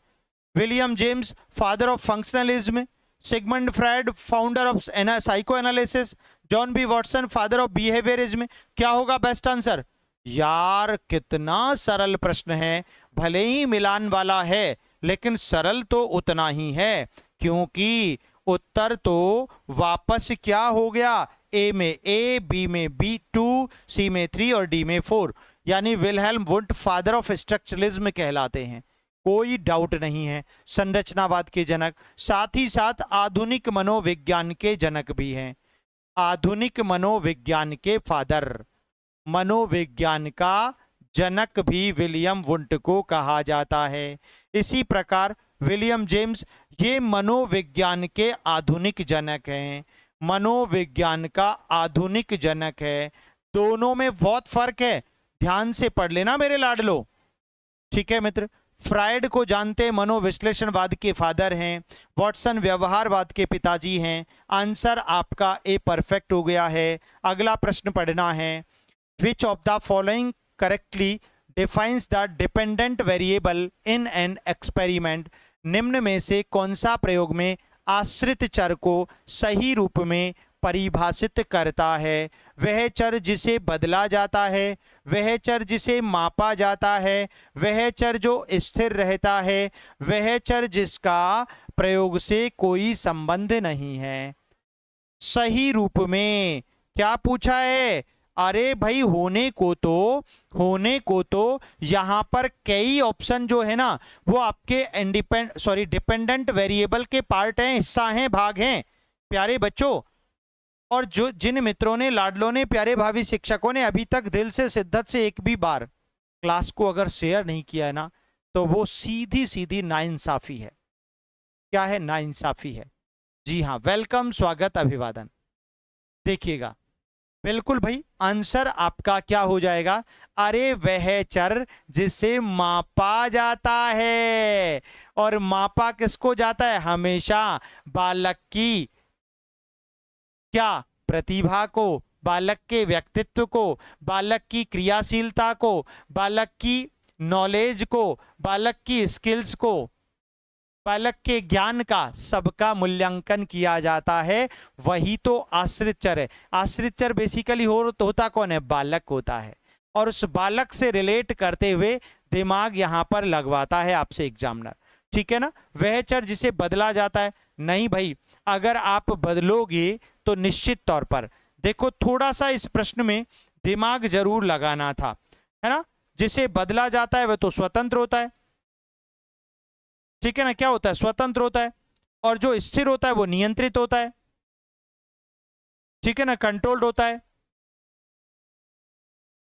William James, father of functionalism. Sigmund Freud, founder of psycho analysis. John B Watson, father of behaviourism. क्या होगा बेस्ट आंसर। यार कितना सरल प्रश्न है, भले ही मिलान वाला है लेकिन सरल तो उतना ही है, क्योंकि उत्तर तो वापस क्या हो गया, ए में ए, बी में बी 2, सी में 3 और डी में 4, यानी Wilhelm Wundt father of structuralism कहलाते हैं, कोई डाउट नहीं है। संरचनावाद के जनक, साथ ही साथ आधुनिक मनोविज्ञान के जनक भी हैं। आधुनिक मनोविज्ञान के फादर, मनोविज्ञान का जनक भी विलियम वुंट को कहा जाता है। इसी प्रकार विलियम जेम्स, ये मनोविज्ञान के आधुनिक जनक हैं, मनोविज्ञान का आधुनिक जनक है। दोनों में बहुत फर्क है, ध्यान से पढ़ लेना मेरे लाडलो, ठीक है मित्र। फ्रायड को जानते मनोविश्लेषणवाद के फादर हैं, वॉटसन व्यवहारवाद के पिताजी हैं। आंसर आपका ए परफेक्ट हो गया है। अगला प्रश्न पढ़ना है, which of the following correctly defines the dependent variable in an experiment. निम्न में से कौन सा प्रयोग में आश्रित चर को सही रूप में परिभाषित करता है। वह चर जिसे बदला जाता है, वह चर जिसे मापा जाता है, वह चर जो स्थिर रहता है, वह चर जिसका प्रयोग से कोई संबंध नहीं है। सही रूप में क्या पूछा है? अरे भाई होने को तो यहां पर कई ऑप्शन जो है ना वो आपके डिपेंडेंट वेरिएबल के पार्ट हैं, हिस्सा हैं, भाग हैं प्यारे बच्चों। और जो जिन मित्रों ने, लाडलों ने, प्यारे भावी शिक्षकों ने अभी तक दिल से शिद्दत से एक भी बार क्लास को अगर शेयर नहीं किया है ना, तो वो सीधी सीधी नाइंसाफी है। क्या है? नाइंसाफी है। जी हाँ, वेलकम, स्वागत, अभिवादन। देखिएगा, बिल्कुल भाई, आंसर आपका क्या हो जाएगा? अरे वह चर जिसे मापा जाता है। और मापा किसको जाता है? हमेशा बालक की क्या? प्रतिभा को, बालक के व्यक्तित्व को, बालक की क्रियाशीलता को, बालक की नॉलेज को, बालक की स्किल्स को, बालक के ज्ञान का, सबका मूल्यांकन किया जाता है। वही तो आश्रित चर है। आश्रित चर बेसिकली होता कौन है? बालक होता है। और उस बालक से रिलेट करते हुए दिमाग यहां पर लगवाता है आपसे एग्जामिनर। ठीक है ना? वह चर जिसे बदला जाता है। नहीं भाई, अगर आप बदलोगे तो निश्चित तौर पर, देखो थोड़ा सा इस प्रश्न में दिमाग जरूर लगाना था, है ना? जिसे बदला जाता है वह तो स्वतंत्र होता है। ठीक है ना? क्या होता है? स्वतंत्र होता है। और जो स्थिर होता है वो नियंत्रित होता है। ठीक है ना? कंट्रोल्ड होता है।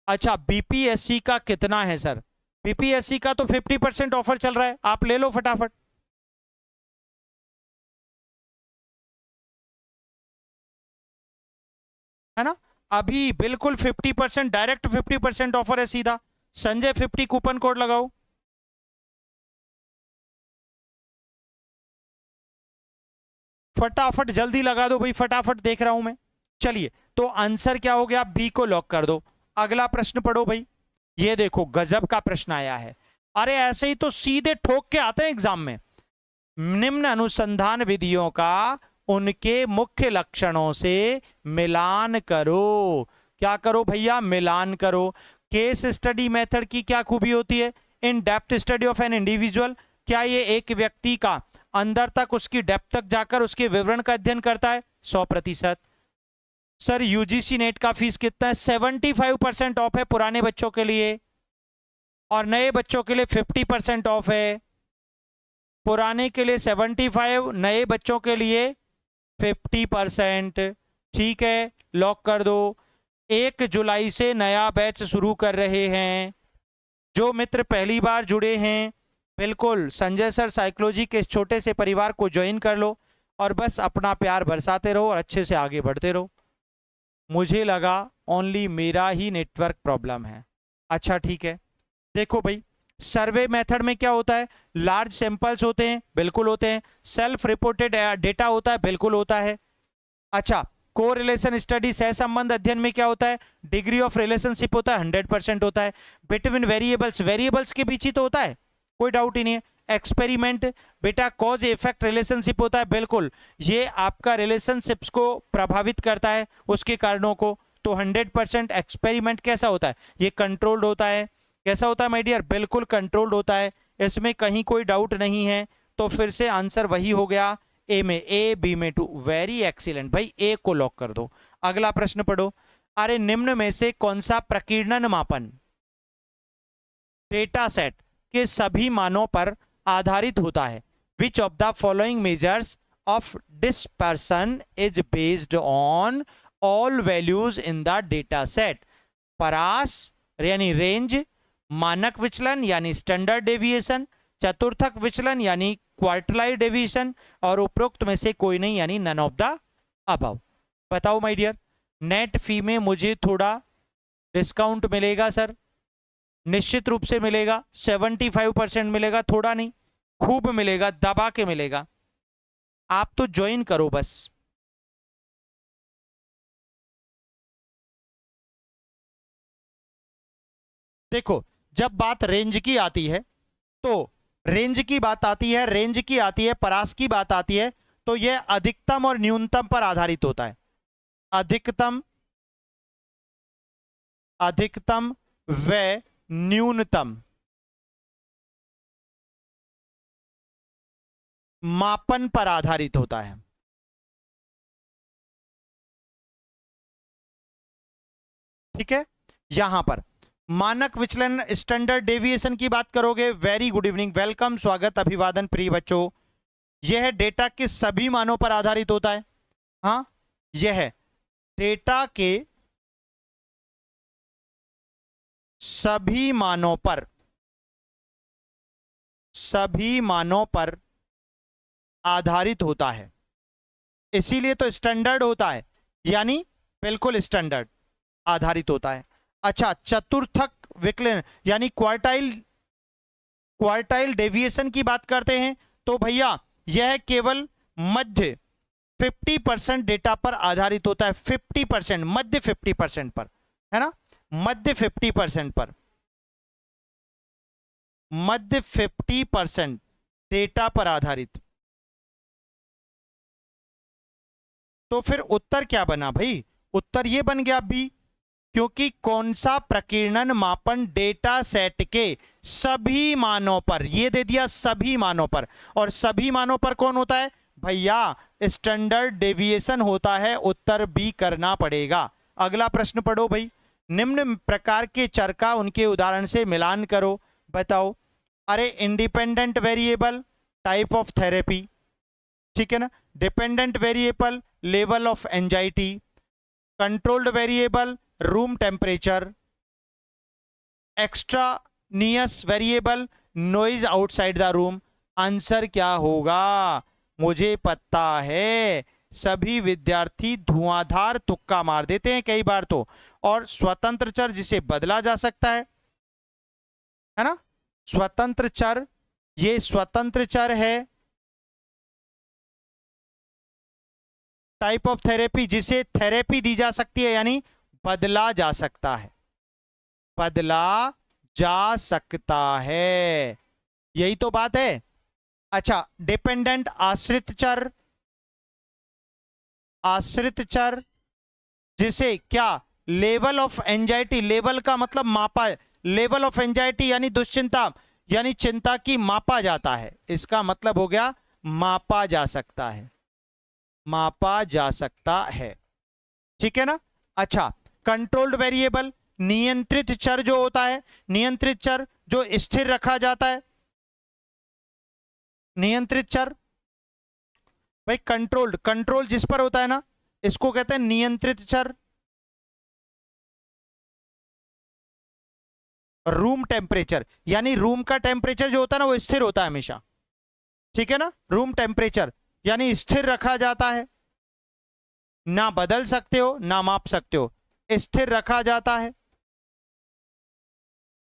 अच्छा, बीपीएससी का कितना है सर? बीपीएससी का तो 50% ऑफर चल रहा है, आप ले लो फटाफट। है ना? अभी बिल्कुल 50%, डायरेक्ट 50% ऑफर है सीधा। संजय 50 कूपन कोड लगाओ। फटाफट जल्दी लगा दो भाई, फटाफट देख रहा हूं मैं। चलिए, तो आंसर क्या हो गया? बी को लॉक कर दो। अगला प्रश्न पढ़ो भाई। ये देखो, गजब का प्रश्न आया है। अरे ऐसे ही तो सीधे ठोक के आते हैं एग्जाम में। निम्न अनुसंधान विधियों का उनके मुख्य लक्षणों से मिलान करो। क्या करो भैया? मिलान करो। केस स्टडी मेथड की क्या खूबी होती है? In depth study of an individual. क्या ये एक व्यक्ति का अंदर तक, उसकी डेप्थ तक जाकर उसके विवरण का अध्ययन करता है? 100%। सर यूजीसी नेट का फीस कितना है? 75% ऑफ है पुराने बच्चों के लिए, और नए बच्चों के लिए 50% ऑफ है। पुराने के लिए 75, नए बच्चों के लिए 50%। ठीक है, लॉक कर दो। 1 जुलाई से नया बैच शुरू कर रहे हैं। जो मित्र पहली बार जुड़े हैं, बिल्कुल संजय सर साइकोलॉजी के इस छोटे से परिवार को ज्वाइन कर लो और बस अपना प्यार बरसाते रहो और अच्छे से आगे बढ़ते रहो। मुझे लगा ओनली मेरा ही नेटवर्क प्रॉब्लम है। अच्छा ठीक है, देखो भाई, सर्वे मेथड में क्या होता है? लार्ज सैंपल्स होते हैं, बिल्कुल होते हैं। सेल्फ रिपोर्टेड डेटा होता है, बिल्कुल होता है। अच्छा, को रिलेशन स्टडी, सह संबंध अध्ययन में क्या होता है? डिग्री ऑफ रिलेशनशिप होता है, 100% होता है। बिटवीन वेरिएबल्स, वेरिएबल्स के बीच ही तो होता है, कोई डाउट ही नहीं है। एक्सपेरिमेंट बेटा कॉज इफेक्ट रिलेशनशिप होता है, बिल्कुल, ये आपका रिलेशनशिप्स को प्रभावित करता है, उसके कारणों को। तो 100% एक्सपेरिमेंट कैसा होता है? ये कंट्रोल्ड होता है। कैसा होता है माय डियर? बिल्कुल कंट्रोल्ड होता है, इसमें कहीं कोई डाउट नहीं है। तो फिर से आंसर वही हो गया, ए में ए, बी में 2। वेरी एक्सीलेंट भाई, ए को लॉक कर दो। अगला प्रश्न पढ़ो। अरे निम्न में से कौन सा प्रकीर्णन मापन डेटा सेट के सभी मानों पर आधारित होता है? Which of the following measures of dispersion is based on all values in the data set? परास यानी रेंज, मानक विचलन यानी स्टैंडर्ड डेविएशन, चतुर्थक विचलन यानी क्वार्टलाइज डेविएशन, और उपरोक्त में से कोई नहीं यानी नन ऑफ द अबव। बताओ माय डियर, नेट फी में मुझे थोड़ा डिस्काउंट मिलेगा सर? निश्चित रूप से मिलेगा, 75% मिलेगा, थोड़ा नहीं खूब मिलेगा, दबा के मिलेगा। आप तो ज्वाइन करो बस। देखो, जब बात रेंज की आती है तो रेंज की बात आती है, रेंज की आती है, परास की बात आती है, तो यह अधिकतम और न्यूनतम पर आधारित होता है। अधिकतम, अधिकतम व न्यूनतम मापन पर आधारित होता है। ठीक है, यहां पर मानक विचलन स्टैंडर्ड डेविएशन की बात करोगे। वेरी गुड इवनिंग, वेलकम, स्वागत, अभिवादन प्रिय बच्चों। यह डेटा के सभी मानों पर आधारित होता है। हाँ, यह डेटा के सभी मानों पर, सभी मानों पर आधारित होता है, इसीलिए तो स्टैंडर्ड होता है, यानी बिल्कुल स्टैंडर्ड आधारित होता है। अच्छा, चतुर्थक विकलन यानी क्वार्टाइल, क्वार्टाइल डेविएशन की बात करते हैं तो भैया यह केवल मध्य 50% डेटा पर आधारित होता है। 50%, मध्य 50% पर, है ना, मध्य 50% पर, मध्य 50% डेटा पर आधारित। तो फिर उत्तर क्या बना भाई? उत्तर ये बन गया बी, क्योंकि कौन सा प्रकीर्णन मापन डेटा सेट के सभी मानों पर, ये दे दिया सभी मानों पर, और सभी मानों पर कौन होता है भैया? स्टैंडर्ड डेविएशन होता है। उत्तर बी करना पड़ेगा। अगला प्रश्न पढ़ो भाई। निम्न प्रकार के चर का उनके उदाहरण से मिलान करो, बताओ। अरे independent variable, type of therapy, ठीक है ना, dependent variable, level of anxiety, controlled variable, room temperature, extraneous variable, noise outside the room. Answer क्या होगा? मुझे पता है, सभी विद्यार्थी धुआंधार तुक्का मार देते हैं कई बार तो। और स्वतंत्र चर जिसे बदला जा सकता है ना, स्वतंत्र चर, ये स्वतंत्र चर है। टाइप ऑफ थेरेपी, जिसे थेरेपी दी जा सकती है, यानी बदला जा सकता है, बदला जा सकता है, यही तो बात है। अच्छा, डिपेंडेंट आश्रित चर, आश्रित चर जिसे क्या, लेवल ऑफ एंजाइटी, लेवल का मतलब मापा, लेवल ऑफ एंजाइटी यानी दुश्चिंता, यानी चिंता की मापा जाता है, इसका मतलब हो गया मापा जा सकता है, मापा जा सकता है, ठीक है ना। अच्छा, कंट्रोल्ड वेरिएबल, नियंत्रित चर जो होता है, नियंत्रित चर जो स्थिर रखा जाता है, नियंत्रित चर भाई, कंट्रोल्ड, कंट्रोल जिस पर होता है ना, इसको कहते हैं नियंत्रित चर। रूम टेम्परेचर, यानी रूम का टेम्परेचर जो होता है ना, वो स्थिर होता है हमेशा, ठीक है ना। रूम टेम्परेचर यानी स्थिर रखा जाता है, ना बदल सकते हो ना माप सकते हो, स्थिर रखा जाता है।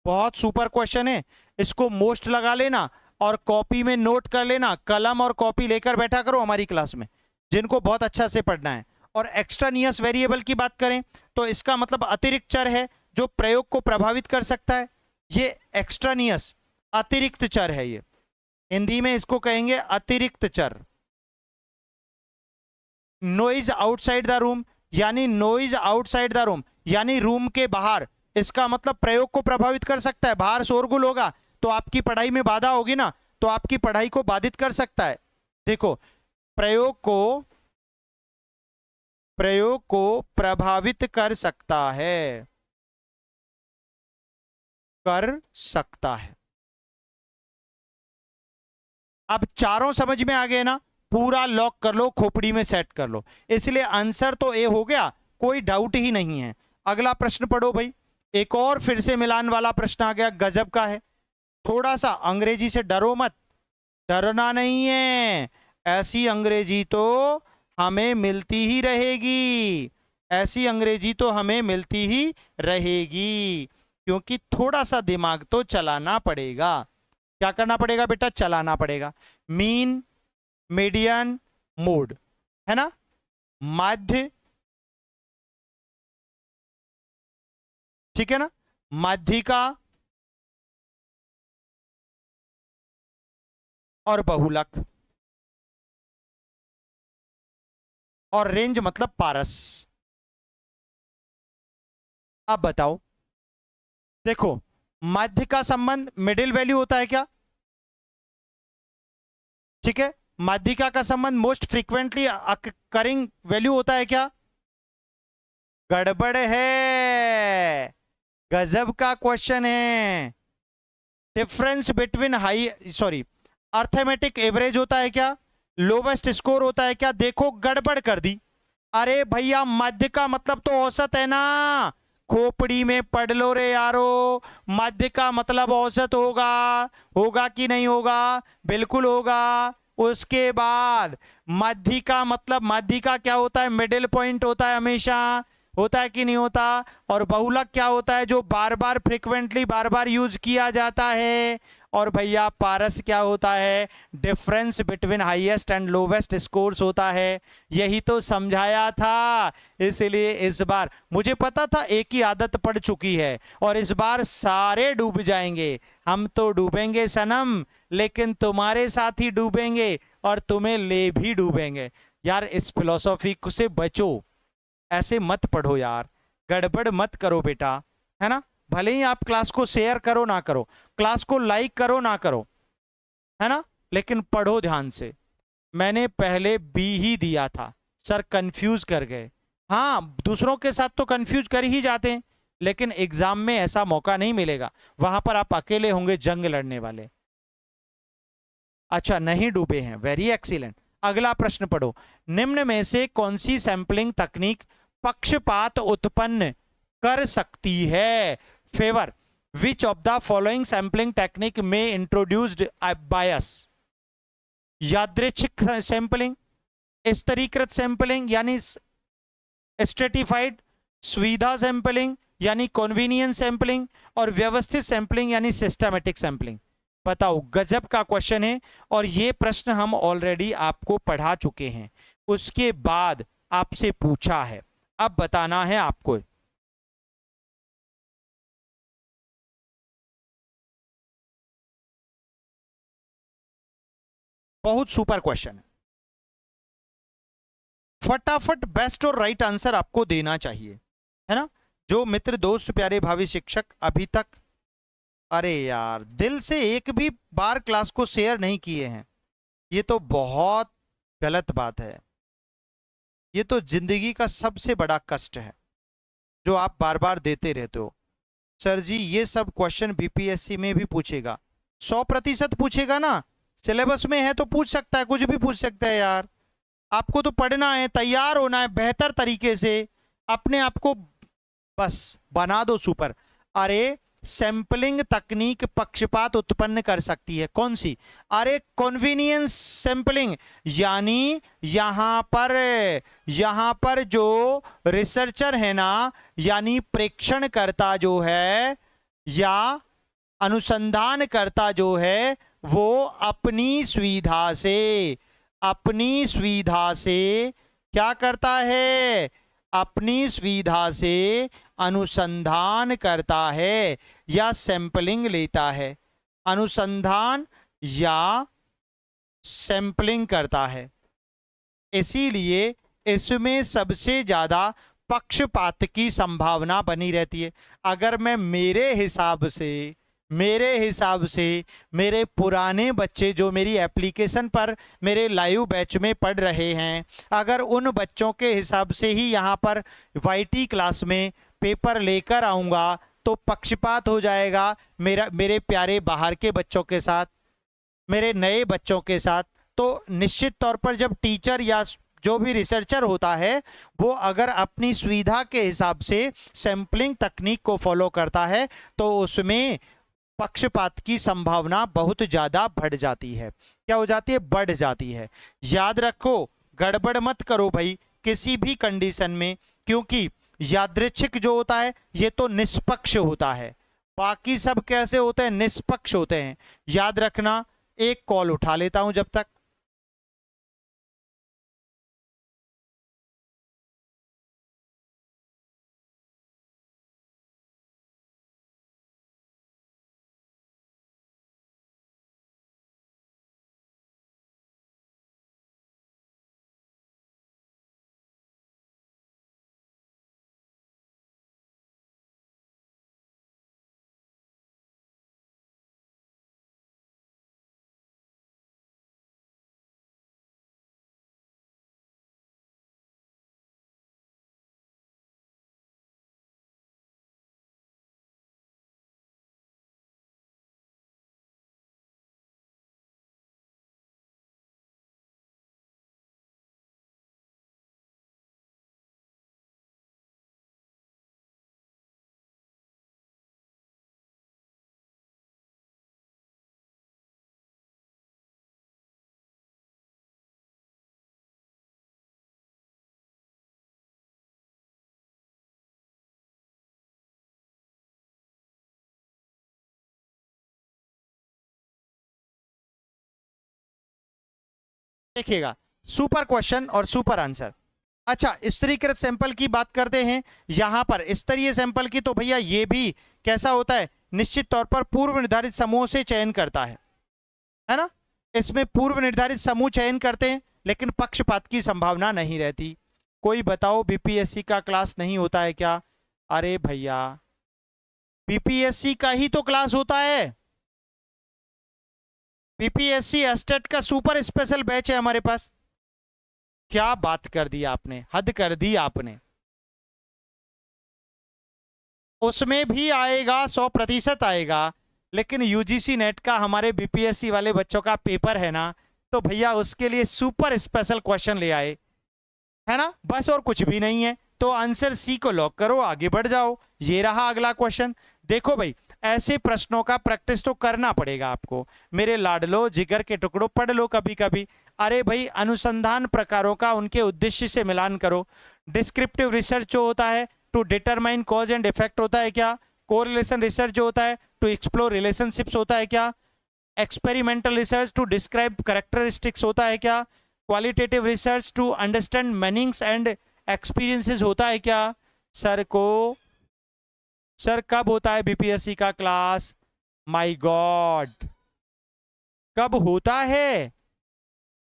बहुत सुपर क्वेश्चन है, इसको मोस्ट लगा लेना और कॉपी में नोट कर लेना, कलम और कॉपी लेकर बैठा करो हमारी क्लास में, जिनको बहुत अच्छा से पढ़ना है। और एक्स्ट्रानियस वेरिएबल की बात करें तो इसका मतलब अतिरिक्त चर है जो प्रयोग को प्रभावित कर सकता है, ये एक्स्ट्रानियस, अतिरिक्त चर है, ये हिंदी में इसको कहेंगे अतिरिक्त चर। नॉइज आउटसाइड द रूम, यानी नॉइज आउटसाइड द रूम यानी रूम के बाहर, इसका मतलब प्रयोग को प्रभावित कर सकता है। बाहर शोरगुल होगा तो आपकी पढ़ाई में बाधा होगी ना, तो आपकी पढ़ाई को बाधित कर सकता है। देखो, प्रयोग को प्रभावित कर सकता है, कर सकता है। अब चारों समझ में आ गए ना, पूरा लॉक कर लो, खोपड़ी में सेट कर लो, इसलिए आंसर तो ए हो गया, कोई डाउट ही नहीं है। अगला प्रश्न पढ़ो भाई। एक और फिर से मिलान वाला प्रश्न आ गया, गजब का है। थोड़ा सा अंग्रेजी से डरो मत, डरना नहीं है, ऐसी अंग्रेजी तो हमें मिलती ही रहेगी, ऐसी अंग्रेजी तो हमें मिलती ही रहेगी, क्योंकि थोड़ा सा दिमाग तो चलाना पड़ेगा। क्या करना पड़ेगा बेटा? चलाना पड़ेगा। मीन, मीडियन, मोड, है ना? माध्य, ठीक है ना? माध्यिका और बहुलक, और रेंज मतलब पारस। अब बताओ, देखो माध्य का संबंध मिडिल वैल्यू होता है क्या? ठीक है। माध्यिका का संबंध मोस्ट फ्रीक्वेंटली अकरिंग वैल्यू होता है क्या? गड़बड़ है, गजब का क्वेश्चन है। Difference between high, sorry, arithmetic average होता है क्या? लोवेस्ट स्कोर होता है क्या? देखो गड़बड़ कर दी। अरे भैया माध्य का मतलब तो औसत है ना, खोपड़ी में पढ़ लो रे यारो। माध्य का मतलब औसत होगा, होगा कि नहीं होगा? बिल्कुल होगा। उसके बाद माध्य का मतलब, माध्य का क्या होता है? मिडिल पॉइंट होता है हमेशा, होता है कि नहीं होता? और बहुलक क्या होता है? जो बार बार फ्रिक्वेंटली बार बार यूज किया जाता है। और भैया पारस क्या होता है? Difference between highest and lowest scores होता है। यही तो समझाया था। इसलिए इस बार मुझे पता था एक ही आदत पड़ चुकी है, और इस बार सारे डूब जाएंगे। हम तो डूबेंगे सनम, लेकिन तुम्हारे साथ ही डूबेंगे, और तुम्हें ले भी डूबेंगे। यार इस फिलॉसफी से बचो, ऐसे मत पढ़ो यार, गड़बड़ मत करो बेटा, है ना? भले ही आप क्लास को शेयर करो ना करो, क्लास को लाइक करो ना करो, है ना, लेकिन पढ़ो ध्यान से। मैंने पहले बी ही दिया था, सर कंफ्यूज कर गए। हाँ, दूसरों के साथ तो कंफ्यूज कर ही जाते हैं, लेकिन एग्जाम में ऐसा मौका नहीं मिलेगा, वहां पर आप अकेले होंगे जंग लड़ने वाले। अच्छा, नहीं डूबे हैं, वेरी एक्सीलेंट। अगला प्रश्न पढ़ो। निम्न में से कौन सी सैंपलिंग तकनीक पक्षपात उत्पन्न कर सकती है? Favour which of the following sampling technique में इंट्रोड्यूस्ड बायस? यादृच्छिक सैंपलिंग, स्तरीकृत सैंपलिंग यानी स्ट्रेटिफाइड, सुविधा सैंपलिंग यानी कन्वीनियंस सैंपलिंग, और व्यवस्थित सैंपलिंग यानी सिस्टमैटिक सैंपलिंग। बताओ, गजब का क्वेश्चन है, और ये प्रश्न हम ऑलरेडी आपको पढ़ा चुके हैं, उसके बाद आपसे पूछा है, अब बताना है आपको। बहुत सुपर क्वेश्चन है, फटाफट बेस्ट और राइट आंसर आपको देना चाहिए, है ना? जो मित्र दोस्त प्यारे भावी शिक्षक अभी तक, अरे यार दिल से एक भी बार क्लास को शेयर नहीं किए हैं, ये तो बहुत गलत बात है। ये तो जिंदगी का सबसे बड़ा कष्ट है जो आप बार बार देते रहते हो। सर जी ये सब क्वेश्चन बीपीएससी में भी पूछेगा, 100% पूछेगा ना, सिलेबस में है तो पूछ सकता है, कुछ भी पूछ सकता है यार। आपको तो पढ़ना है, तैयार होना है बेहतर तरीके से, अपने आप को बस बना दो सुपर। अरे सैंपलिंग तकनीक पक्षपात उत्पन्न कर सकती है, कौन सी? अरे कन्वीनियंस सैंपलिंग, यानी यहां पर जो रिसर्चर है ना, यानी प्रेक्षणकर्ता जो है या अनुसंधानकर्ता जो है, वो अपनी सुविधा से क्या करता है? अपनी सुविधा से अनुसंधान करता है या सैंपलिंग लेता है, अनुसंधान या सैंपलिंग करता है। इसीलिए इसमें सबसे ज्यादा पक्षपात की संभावना बनी रहती है। अगर मैं मेरे हिसाब से मेरे पुराने बच्चे जो मेरी एप्लीकेशन पर मेरे लाइव बैच में पढ़ रहे हैं, अगर उन बच्चों के हिसाब से ही यहाँ पर वाईटी क्लास में पेपर लेकर आऊँगा तो पक्षपात हो जाएगा मेरे प्यारे बाहर के बच्चों के साथ, मेरे नए बच्चों के साथ। तो निश्चित तौर पर जब टीचर या जो भी रिसर्चर होता है वो अगर अपनी सुविधा के हिसाब से सैंपलिंग तकनीक को फॉलो करता है तो उसमें पक्षपात की संभावना बहुत ज्यादा बढ़ जाती है। क्या हो जाती है? बढ़ जाती है। याद रखो, गड़बड़ मत करो भाई किसी भी कंडीशन में, क्योंकि यादृच्छिक जो होता है ये तो निष्पक्ष होता है, बाकी सब कैसे होते हैं, निष्पक्ष होते हैं। याद रखना, एक कॉल उठा लेता हूं जब तक। देखिएगा, सुपर क्वेश्चन और सुपर आंसर। अच्छा, स्तरीकृत सैंपल की बात करते हैं। यहां पर स्तरीय सैंपल की तो भैया ये भी कैसा होता है, निश्चित तौर पर पूर्व निर्धारित समूहों से चयन करता है ना। इसमें पूर्व निर्धारित समूह चयन करते हैं, लेकिन पक्षपात की संभावना नहीं रहती। कोई बताओ, बीपीएससी का क्लास नहीं होता है क्या? अरे भैया, बीपीएससी का ही तो क्लास होता है। बीपीएससी एस्टेट का सुपर स्पेशल बैच है हमारे पास। क्या बात कर दी आपने, हद कर दी आपने। उसमें भी आएगा, 100% आएगा, लेकिन यूजीसी नेट का हमारे बीपीएससी वाले बच्चों का पेपर है ना, तो भैया उसके लिए सुपर स्पेशल क्वेश्चन ले आए, है ना, बस और कुछ भी नहीं है। तो आंसर सी को लॉक करो, आगे बढ़ जाओ। ये रहा अगला क्वेश्चन। देखो भाई, ऐसे प्रश्नों का प्रैक्टिस तो करना पड़ेगा आपको। मेरे लाडलो, जिगर के टुकड़ों, पढ़ लो कभी कभी। अरे भाई, अनुसंधान प्रकारों का उनके उद्देश्य से मिलान करो। डिस्क्रिप्टिव रिसर्च जो होता है to determine cause and effect होता है क्या? कोरिलेशन रिसर्च जो होता है टू एक्सप्लोर रिलेशनशिप्स होता है क्या? Experimental research to describe characteristics होता है क्या? Qualitative research to understand meanings and experiences होता है क्या? सर कब होता है बीपीएससी का क्लास? माय गॉड, कब होता है?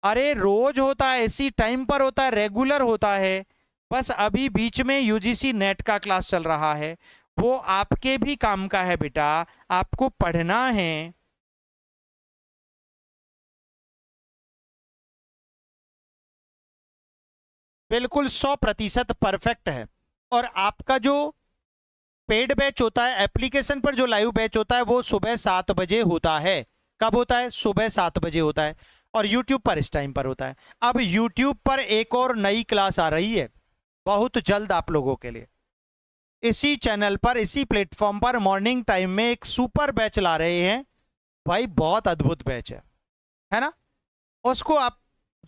अरे रोज होता है, इसी टाइम पर होता है, रेगुलर होता है। बस अभी बीच में यूजीसी नेट का क्लास चल रहा है, वो आपके भी काम का है बेटा, आपको पढ़ना है। बिल्कुल 100% परफेक्ट है। और आपका जो पेड बैच होता है, एप्लीकेशन पर जो लाइव बैच होता है, वो सुबह 7 बजे होता है। कब होता है? सुबह 7 बजे होता है। और यूट्यूब पर इस टाइम पर होता है। अब यूट्यूब पर एक और नई क्लास आ रही है बहुत जल्द आप लोगों के लिए। इसी चैनल पर, इसी प्लेटफॉर्म पर मॉर्निंग टाइम में एक सुपर बैच ला रहे हैं भाई, बहुत अद्भुत बैच है ना। उसको आप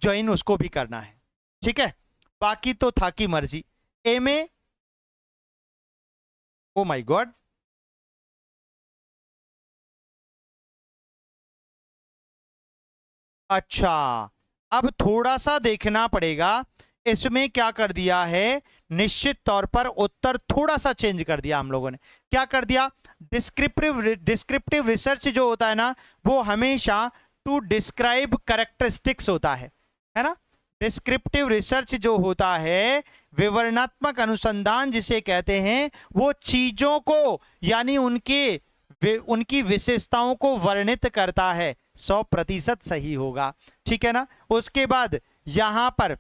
ज्वाइन, उसको भी करना है, ठीक है। बाकी तो था की मर्जी। एमए, ओ माय गॉड, अच्छा, अब थोड़ा सा देखना पड़ेगा। इसमें क्या कर दिया है, निश्चित तौर पर उत्तर थोड़ा सा चेंज कर दिया हम लोगों ने। क्या कर दिया? डिस्क्रिप्टिव रिसर्च जो होता है ना, वो हमेशा टू डिस्क्राइब कैरेक्टरिस्टिक्स होता है ना। डिस्क्रिप्टिव रिसर्च जो होता है, विवरणात्मक अनुसंधान जिसे कहते हैं, वो चीजों को यानी उनकी विशेषताओं को वर्णित करता है। 100% सही होगा, ठीक है ना। उसके बाद यहां पर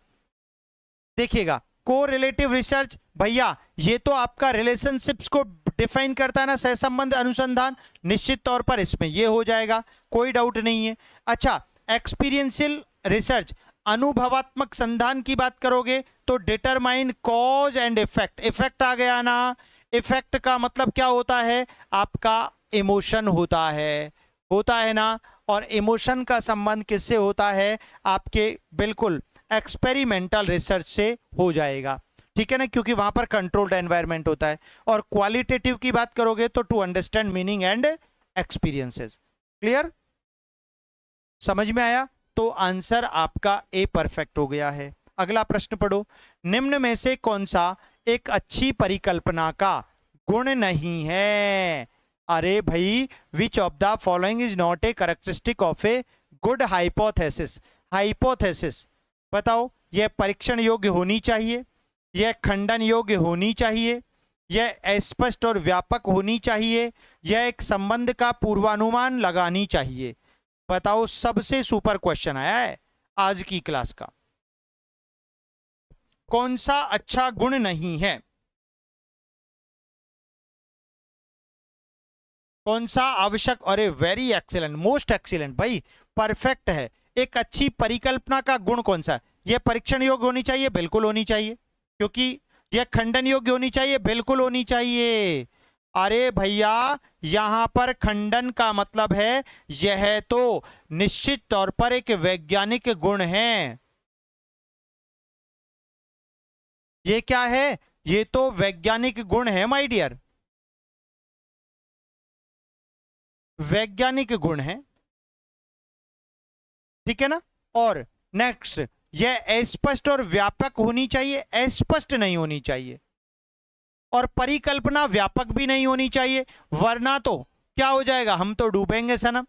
देखिएगा, कोरिलेटिव रिसर्च, भैया ये तो आपका रिलेशनशिप्स को डिफाइन करता है ना, सहसंबंध अनुसंधान, निश्चित तौर पर इसमें ये हो जाएगा, कोई डाउट नहीं है। अच्छा, एक्सपीरियंशियल रिसर्च, अनुभवात्मक संधान की बात करोगे तो determine cause and effect. Effect आ गया ना, इफेक्ट का मतलब क्या होता है? आपका इमोशन होता है ना। और इमोशन का संबंध किससे होता है? आपके बिल्कुल एक्सपेरिमेंटल रिसर्च से हो जाएगा, ठीक है ना, क्योंकि वहां पर कंट्रोल्ड एनवायरनमेंट होता है। और क्वालिटेटिव की बात करोगे तो to understand meaning and experiences. Clear, समझ में आया? तो आंसर आपका ए परफेक्ट हो गया है। अगला प्रश्न पढ़ो। निम्न में से कौन सा एक अच्छी परिकल्पना का गुण नहीं है? अरे भाई, विच of the following is not a characteristic of a good hypothesis? Hypothesis बताओ, यह परीक्षण योग्य होनी चाहिए, यह खंडन योग्य होनी चाहिए, यह स्पष्ट और व्यापक होनी चाहिए, यह एक संबंध का पूर्वानुमान लगानी चाहिए। बताओ, सबसे सुपर क्वेश्चन आया है आज की क्लास का। कौन सा अच्छा गुण नहीं है? कौन सा आवश्यक? अरे वेरी एक्सीलेंट, मोस्ट एक्सीलेंट भाई, परफेक्ट है। एक अच्छी परिकल्पना का गुण कौन सा है? यह परीक्षण योग्य होनी चाहिए, बिल्कुल होनी चाहिए। क्योंकि यह खंडन योग्य होनी चाहिए, बिल्कुल होनी चाहिए। अरे भैया, यहां पर खंडन का मतलब है यह तो निश्चित तौर पर एक वैज्ञानिक गुण है। ये क्या है? ये तो वैज्ञानिक गुण है माय डियर, वैज्ञानिक गुण है। ठीक है ना? और नेक्स्ट, यह अस्पष्ट और व्यापक होनी चाहिए, अस्पष्ट नहीं होनी चाहिए। और परिकल्पना व्यापक भी नहीं होनी चाहिए, वरना तो क्या हो जाएगा, हम तो डूबेंगे सनम।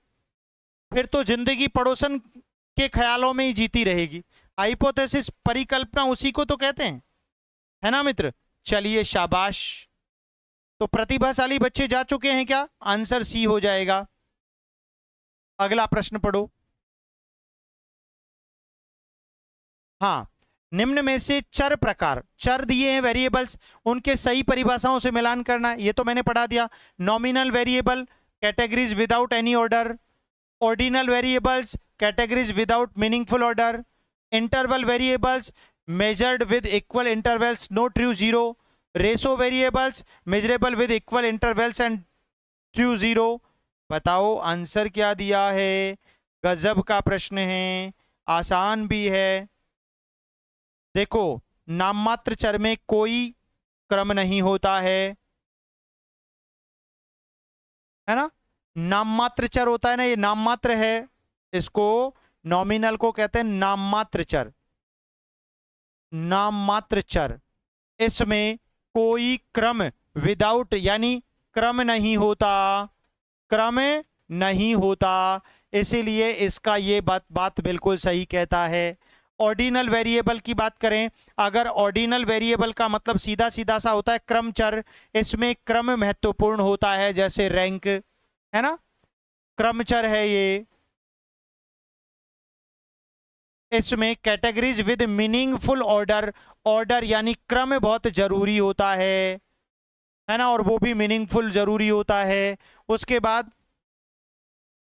फिर तो जिंदगी पड़ोसन के ख्यालों में ही जीती रहेगी। हाइपोथेसिस, परिकल्पना, उसी को तो कहते हैं, है ना मित्र? चलिए शाबाश। तो प्रतिभाशाली बच्चे जा चुके हैं क्या? आंसर सी हो जाएगा। अगला प्रश्न पढ़ो। हाँ, निम्न में से चर प्रकार, चर दिए हैं वेरिएबल्स, उनके सही परिभाषाओं से मिलान करना है। ये तो मैंने पढ़ा दिया। Nominal variable, categories without any order. Ordinal variables, categories without meaningful order. Interval variables, measured with equal intervals, no true zero. Ratio variables, measurable with equal intervals and true zero. बताओ आंसर क्या दिया है? गजब का प्रश्न है, आसान भी है। देखो, नाममात्र चर में कोई क्रम नहीं होता है ना? नाममात्र चर होता है ना, ये नाममात्र है, इसको नॉमिनल को कहते हैं नाममात्र चर। नाममात्र चर, इसमें कोई क्रम विदाउट यानी क्रम नहीं होता, क्रम नहीं होता, इसीलिए इसका ये बात बिल्कुल सही कहता है। ऑर्डिनल वेरिएबल की बात करें, अगर ऑर्डिनल वेरिएबल का मतलब सीधा सीधा सा होता है क्रम चर, इसमें क्रम महत्वपूर्ण होता है, जैसे रैंक, है ना, क्रम चर है ये। इसमें categories with meaningful order, order यानी क्रम बहुत जरूरी होता है ना, और वो भी मीनिंगफुल जरूरी होता है। उसके बाद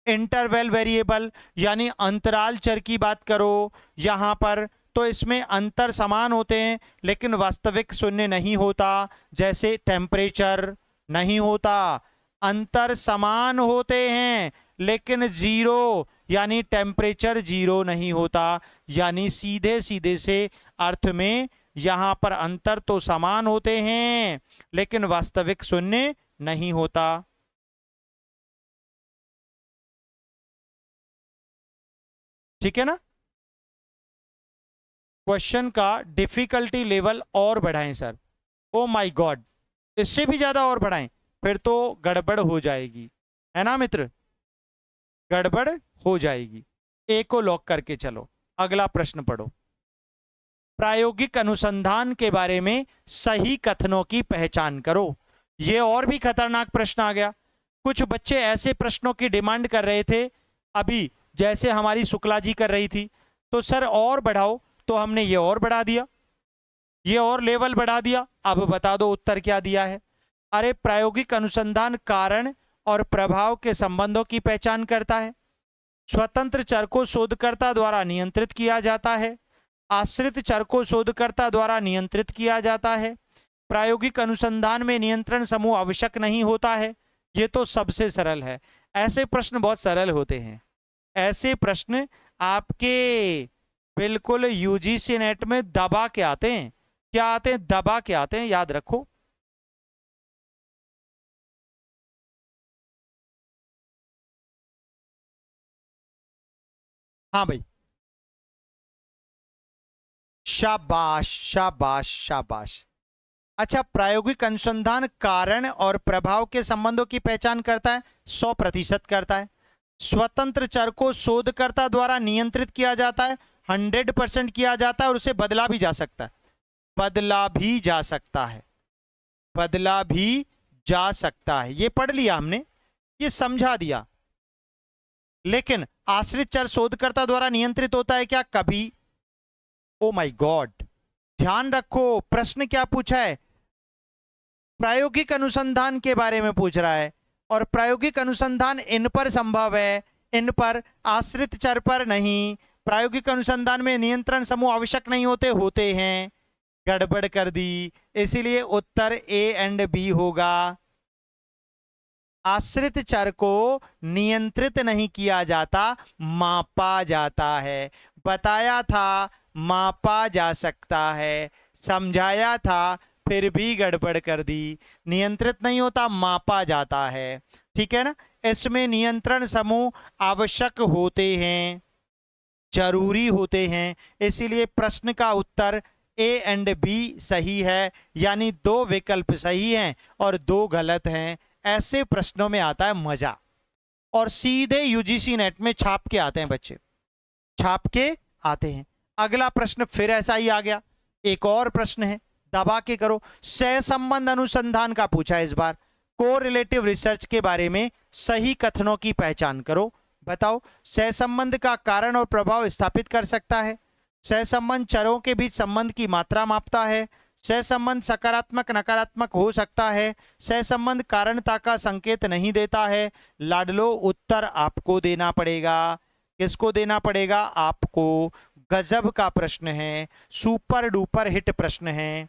इंटरवल वेरिएबल यानी अंतराल चर की बात करो यहां पर, तो इसमें अंतर समान होते हैं लेकिन वास्तविक शून्य नहीं होता, जैसे टेम्परेचर नहीं होता। अंतर समान होते हैं लेकिन जीरो यानी टेम्परेचर जीरो नहीं होता, यानी सीधे सीधे से अर्थ में यहां पर अंतर तो समान होते हैं लेकिन वास्तविक शून्य नहीं होता। ठीक है ना? क्वेश्चन का डिफिकल्टी लेवल और बढ़ाएं सर, ओ माय गॉड, इससे भी ज्यादा और बढ़ाएं, फिर तो गड़बड़ हो जाएगी, है ना मित्र, गड़बड़ हो जाएगी। ए को लॉक करके चलो। अगला प्रश्न पढ़ो। प्रायोगिक अनुसंधान के बारे में सही कथनों की पहचान करो। ये और भी खतरनाक प्रश्न आ गया। कुछ बच्चे ऐसे प्रश्नों की डिमांड कर रहे थे अभी, जैसे हमारी शुक्ला जी कर रही थी, तो सर और बढ़ाओ, तो हमने ये और बढ़ा दिया, ये और लेवल बढ़ा दिया। अब बता दो उत्तर क्या दिया है? अरे प्रायोगिक अनुसंधान कारण और प्रभाव के संबंधों की पहचान करता है, स्वतंत्र चर को शोधकर्ता द्वारा नियंत्रित किया जाता है, आश्रित चर को शोधकर्ता द्वारा नियंत्रित किया जाता है, प्रायोगिक अनुसंधान में नियंत्रण समूह आवश्यक नहीं होता है। ये तो सबसे सरल है। ऐसे प्रश्न बहुत सरल होते हैं, ऐसे प्रश्न आपके बिल्कुल यूजीसी नेट में दबा के आते हैं, क्या आते हैं, दबा के आते हैं, याद रखो। हाँ भाई, शाबाश शाबाश शाबाश। अच्छा, प्रायोगिक अनुसंधान कारण और प्रभाव के संबंधों की पहचान करता है, 100% करता है। स्वतंत्र चर को शोधकर्ता द्वारा नियंत्रित किया जाता है, 100% किया जाता है, और उसे बदला भी जा सकता है, बदला भी जा सकता है, बदला भी जा सकता है। ये पढ़ लिया हमने, ये समझा दिया। लेकिन आश्रित चर शोधकर्ता द्वारा नियंत्रित होता है क्या? कभी। ओ माय गॉड, ध्यान रखो, प्रश्न क्या पूछा है? प्रायोगिक अनुसंधान के बारे में पूछ रहा है, और प्रायोगिक अनुसंधान इन पर संभव है, इन पर, आश्रित चर पर नहीं। प्रायोगिक अनुसंधान में नियंत्रण समूह आवश्यक नहीं होते, होते हैं। गड़बड़ कर दी, इसीलिए उत्तर ए एंड बी होगा। आश्रित चर को नियंत्रित नहीं किया जाता, मापा जाता है। बताया था मापा जा सकता है, समझाया था, फिर भी गड़बड़ कर दी। नियंत्रित नहीं होता, मापा जाता है, ठीक है ना। इसमें नियंत्रण समूह आवश्यक होते हैं, जरूरी होते हैं, इसीलिए प्रश्न का उत्तर ए एंड बी सही है, यानी 2 विकल्प सही हैं और 2 गलत हैं। ऐसे प्रश्नों में आता है मजा, और सीधे यूजीसी नेट में छाप के आते हैं बच्चे, छाप के आते हैं। अगला प्रश्न फिर ऐसा ही आ गया, एक और प्रश्न है, दबा के करो। सहसंबंध अनुसंधान का पूछा है इस बार। कोरिलेटिव रिसर्च के बारे में सही कथनों की पहचान करो। बताओ, सहसंबंध का कारण और प्रभाव स्थापित कर सकता है। सहसंबंध चरों के बीच संबंध की मात्रा मापता है। सहसंबंध सकारात्मक नकारात्मक हो सकता है। सहसंबंध कारणता का संकेत नहीं देता है। लाडलो, उत्तर आपको देना पड़ेगा। किसको देना पड़ेगा? आपको। गजब का प्रश्न है, सुपर डुपर हिट प्रश्न है।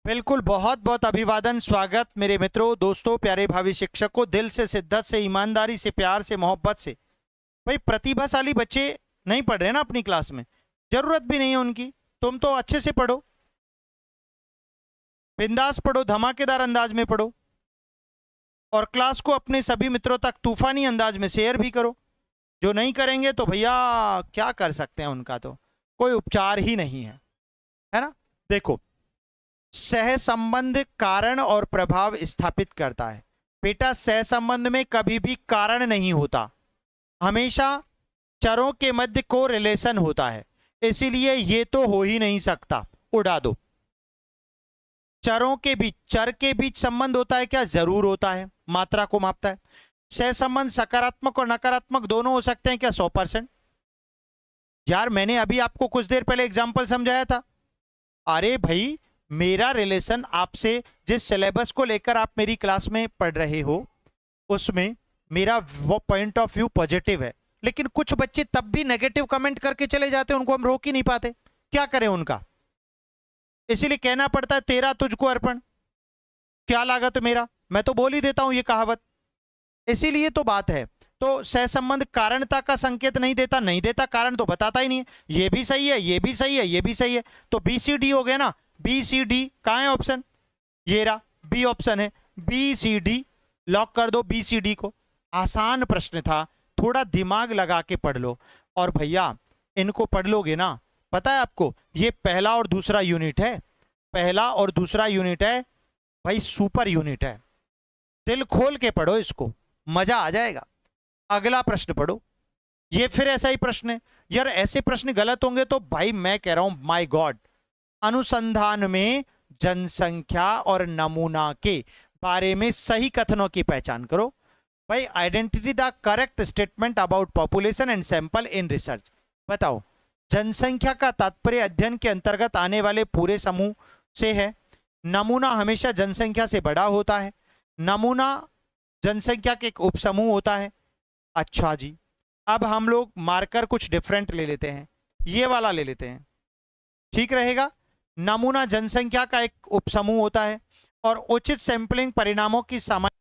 बिल्कुल, बहुत बहुत अभिवादन, स्वागत मेरे मित्रों, दोस्तों, प्यारे भावी शिक्षकों, दिल से, शिद्दत से, ईमानदारी से, प्यार से, मोहब्बत से। भाई, प्रतिभाशाली बच्चे नहीं पढ़ रहे ना अपनी क्लास में, जरूरत भी नहीं है उनकी। तुम तो अच्छे से पढ़ो, बिंदास पढ़ो, धमाकेदार अंदाज में पढ़ो, और क्लास को अपने सभी मित्रों तक तूफानी अंदाज में शेयर भी करो। जो नहीं करेंगे तो भैया क्या कर सकते हैं, उनका तो कोई उपचार ही नहीं है ना। देखो, सहसंबंध कारण और प्रभाव स्थापित करता है। बेटा, सहसंबंध में कभी भी कारण नहीं होता, हमेशा चरों के मध्य को रिलेशन होता है, इसीलिए ये तो हो ही नहीं सकता, उड़ा दो। चरों के बीच, चर के बीच संबंध होता है क्या? जरूर होता है, मात्रा को मापता है। सहसंबंध सकारात्मक और नकारात्मक दोनों हो सकते हैं क्या? 100%। यार, मैंने अभी आपको कुछ देर पहले एग्जाम्पल समझाया था। अरे भाई, मेरा रिलेशन आपसे, जिस सिलेबस को लेकर आप मेरी क्लास में पढ़ रहे हो, उसमें मेरा वो पॉइंट ऑफ व्यू पॉजिटिव है, लेकिन कुछ बच्चे तब भी नेगेटिव कमेंट करके चले जाते हैं, उनको हम रोक ही नहीं पाते। क्या करें उनका? इसीलिए कहना पड़ता है, तेरा तुझको अर्पण, क्या लागत मेरा। मैं तो बोल ही देता हूं ये कहावत, इसीलिए तो बात है। तो सहसंबंध कारणता का संकेत नहीं देता, नहीं देता, कारण तो बताता ही नहीं है। ये भी सही है, ये भी सही है, ये भी सही है, तो बी सी डी हो गया ना। बी सी डी कहां है ऑप्शन? ये रहा, बी ऑप्शन है, बी सी डी, लॉक कर दो बी सी डी को। आसान प्रश्न था, थोड़ा दिमाग लगा के पढ़ लो। और भैया, इनको पढ़ लोगे ना, पता है आपको, ये पहला और दूसरा यूनिट है, पहला और दूसरा यूनिट है भाई, सुपर यूनिट है। दिल खोल के पढ़ो इसको, मजा आ जाएगा। अगला प्रश्न पढ़ो, ये फिर ऐसा ही प्रश्न है। यार, ऐसे प्रश्न गलत होंगे तो भाई मैं कह रहा हूं, माय गॉड। अनुसंधान में जनसंख्या और नमूना के बारे में सही कथनों की पहचान करो। भाई, identity the correct statement about population and sample in research. बताओ, जनसंख्या का तात्पर्य अध्ययन के अंतर्गत आने वाले पूरे समूह से है। नमूना हमेशा जनसंख्या से बड़ा होता है। नमूना जनसंख्या के एक उपसमूह होता है। अच्छा जी, अब हम लोग मार्कर कुछ डिफरेंट ले लेते हैं, ये वाला ले लेते हैं, ठीक रहेगा। नमूना जनसंख्या का एक उपसमूह होता है, और उचित सैंपलिंग परिणामों की सामान्य।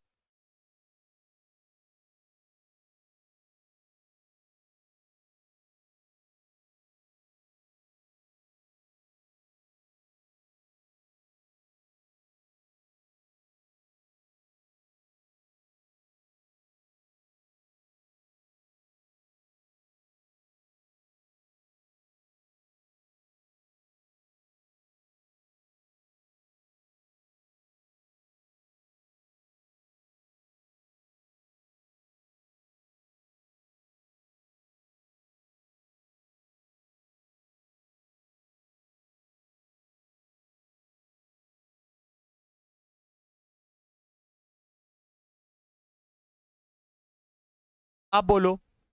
अब बोलो,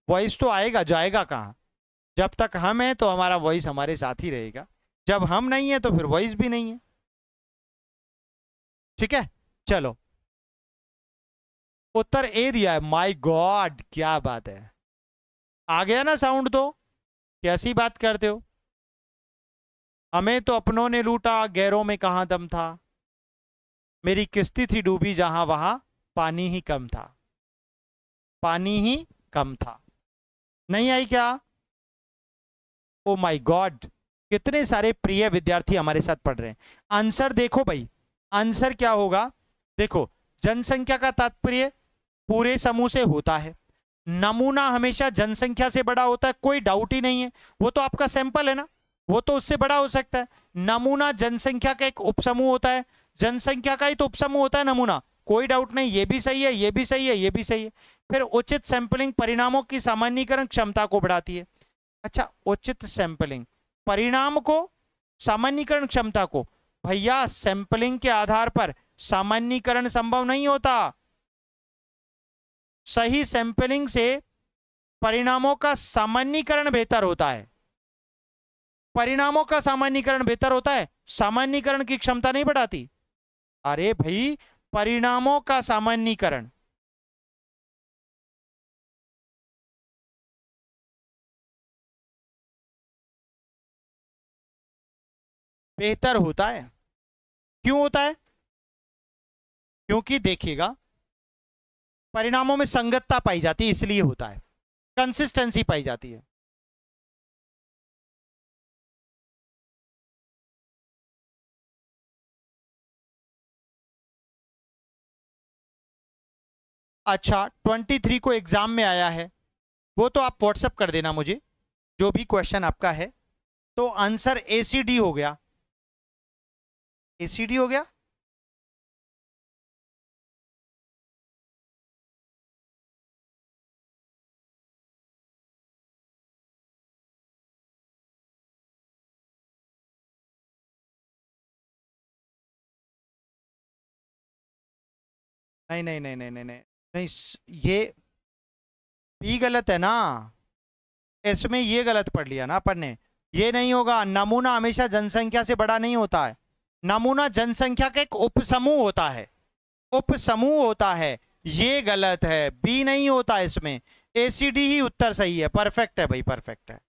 वॉइस तो आएगा, जाएगा कहाँ? जब तक हम हैं तो हमारा वॉइस हमारे साथ ही रहेगा, जब हम नहीं है तो फिर वॉइस भी नहीं है। ठीक है, चलो उत्तर ए दिया है। माय गॉड, क्या बात है, आ गया ना साउंड तो? कैसी बात करते हो? हमें तो अपनों ने लूटा, गैरों में कहां दम था। मेरी किस्ती थी डूबी जहां वहां पानी ही कम था, पानी ही कम था। नहीं आई क्या? ओ माय गॉड, कितने सारे प्रिय विद्यार्थी हमारे साथ पढ़ रहे हैं। आंसर देखो भाई, आंसर क्या होगा? देखो, जनसंख्या का तात्पर्य पूरे समूह से होता है। नमूना हमेशा जनसंख्या से बड़ा होता है, कोई डाउट ही नहीं है। वो तो आपका सैंपल है ना, वो तो उससे बड़ा हो सकता है। नमूना जनसंख्या का एक उपसमूह होता है, जनसंख्या का ही तो उपसमूह होता है नमूना, कोई डाउट नहीं। ये भी सही है, ये भी सही है, ये भी सही है। फिर उचित सैंपलिंग परिणामों की सामान्यीकरण क्षमता को बढ़ाती है। अच्छा, उचित सैंपलिंग परिणाम को, सामान्यीकरण क्षमता को। भैया सैंपलिंग के आधार पर सामान्यीकरण संभव नहीं होता। सही सैंपलिंग से परिणामों का सामान्यीकरण बेहतर होता है, परिणामों का सामान्यीकरण बेहतर होता है, सामान्यीकरण की क्षमता नहीं बढ़ाती। अरे भाई, परिणामों का सामान्यीकरण बेहतर होता है। क्यों होता है? क्योंकि देखिएगा, परिणामों में संगतता पाई जाती है, इसलिए होता है, कंसिस्टेंसी पाई जाती है। अच्छा, 23 को एग्जाम में आया है, वो तो आप व्हाट्सअप कर देना मुझे, जो भी क्वेश्चन आपका है। तो आंसर एसीडी हो गया, एसीडी हो गया। नहीं नहीं नहीं नहीं नहीं नहीं नहीं, ये भी गलत है ना, इसमें ये गलत पढ़ लिया ना अपन ने। ये नहीं होगा, नमूना हमेशा जनसंख्या से बड़ा नहीं होता है, नमूना जनसंख्या का एक उपसमूह होता है, उपसमूह होता है। ये गलत है, बी नहीं होता इसमें, एसीडी ही उत्तर सही है। परफेक्ट है भाई, परफेक्ट है।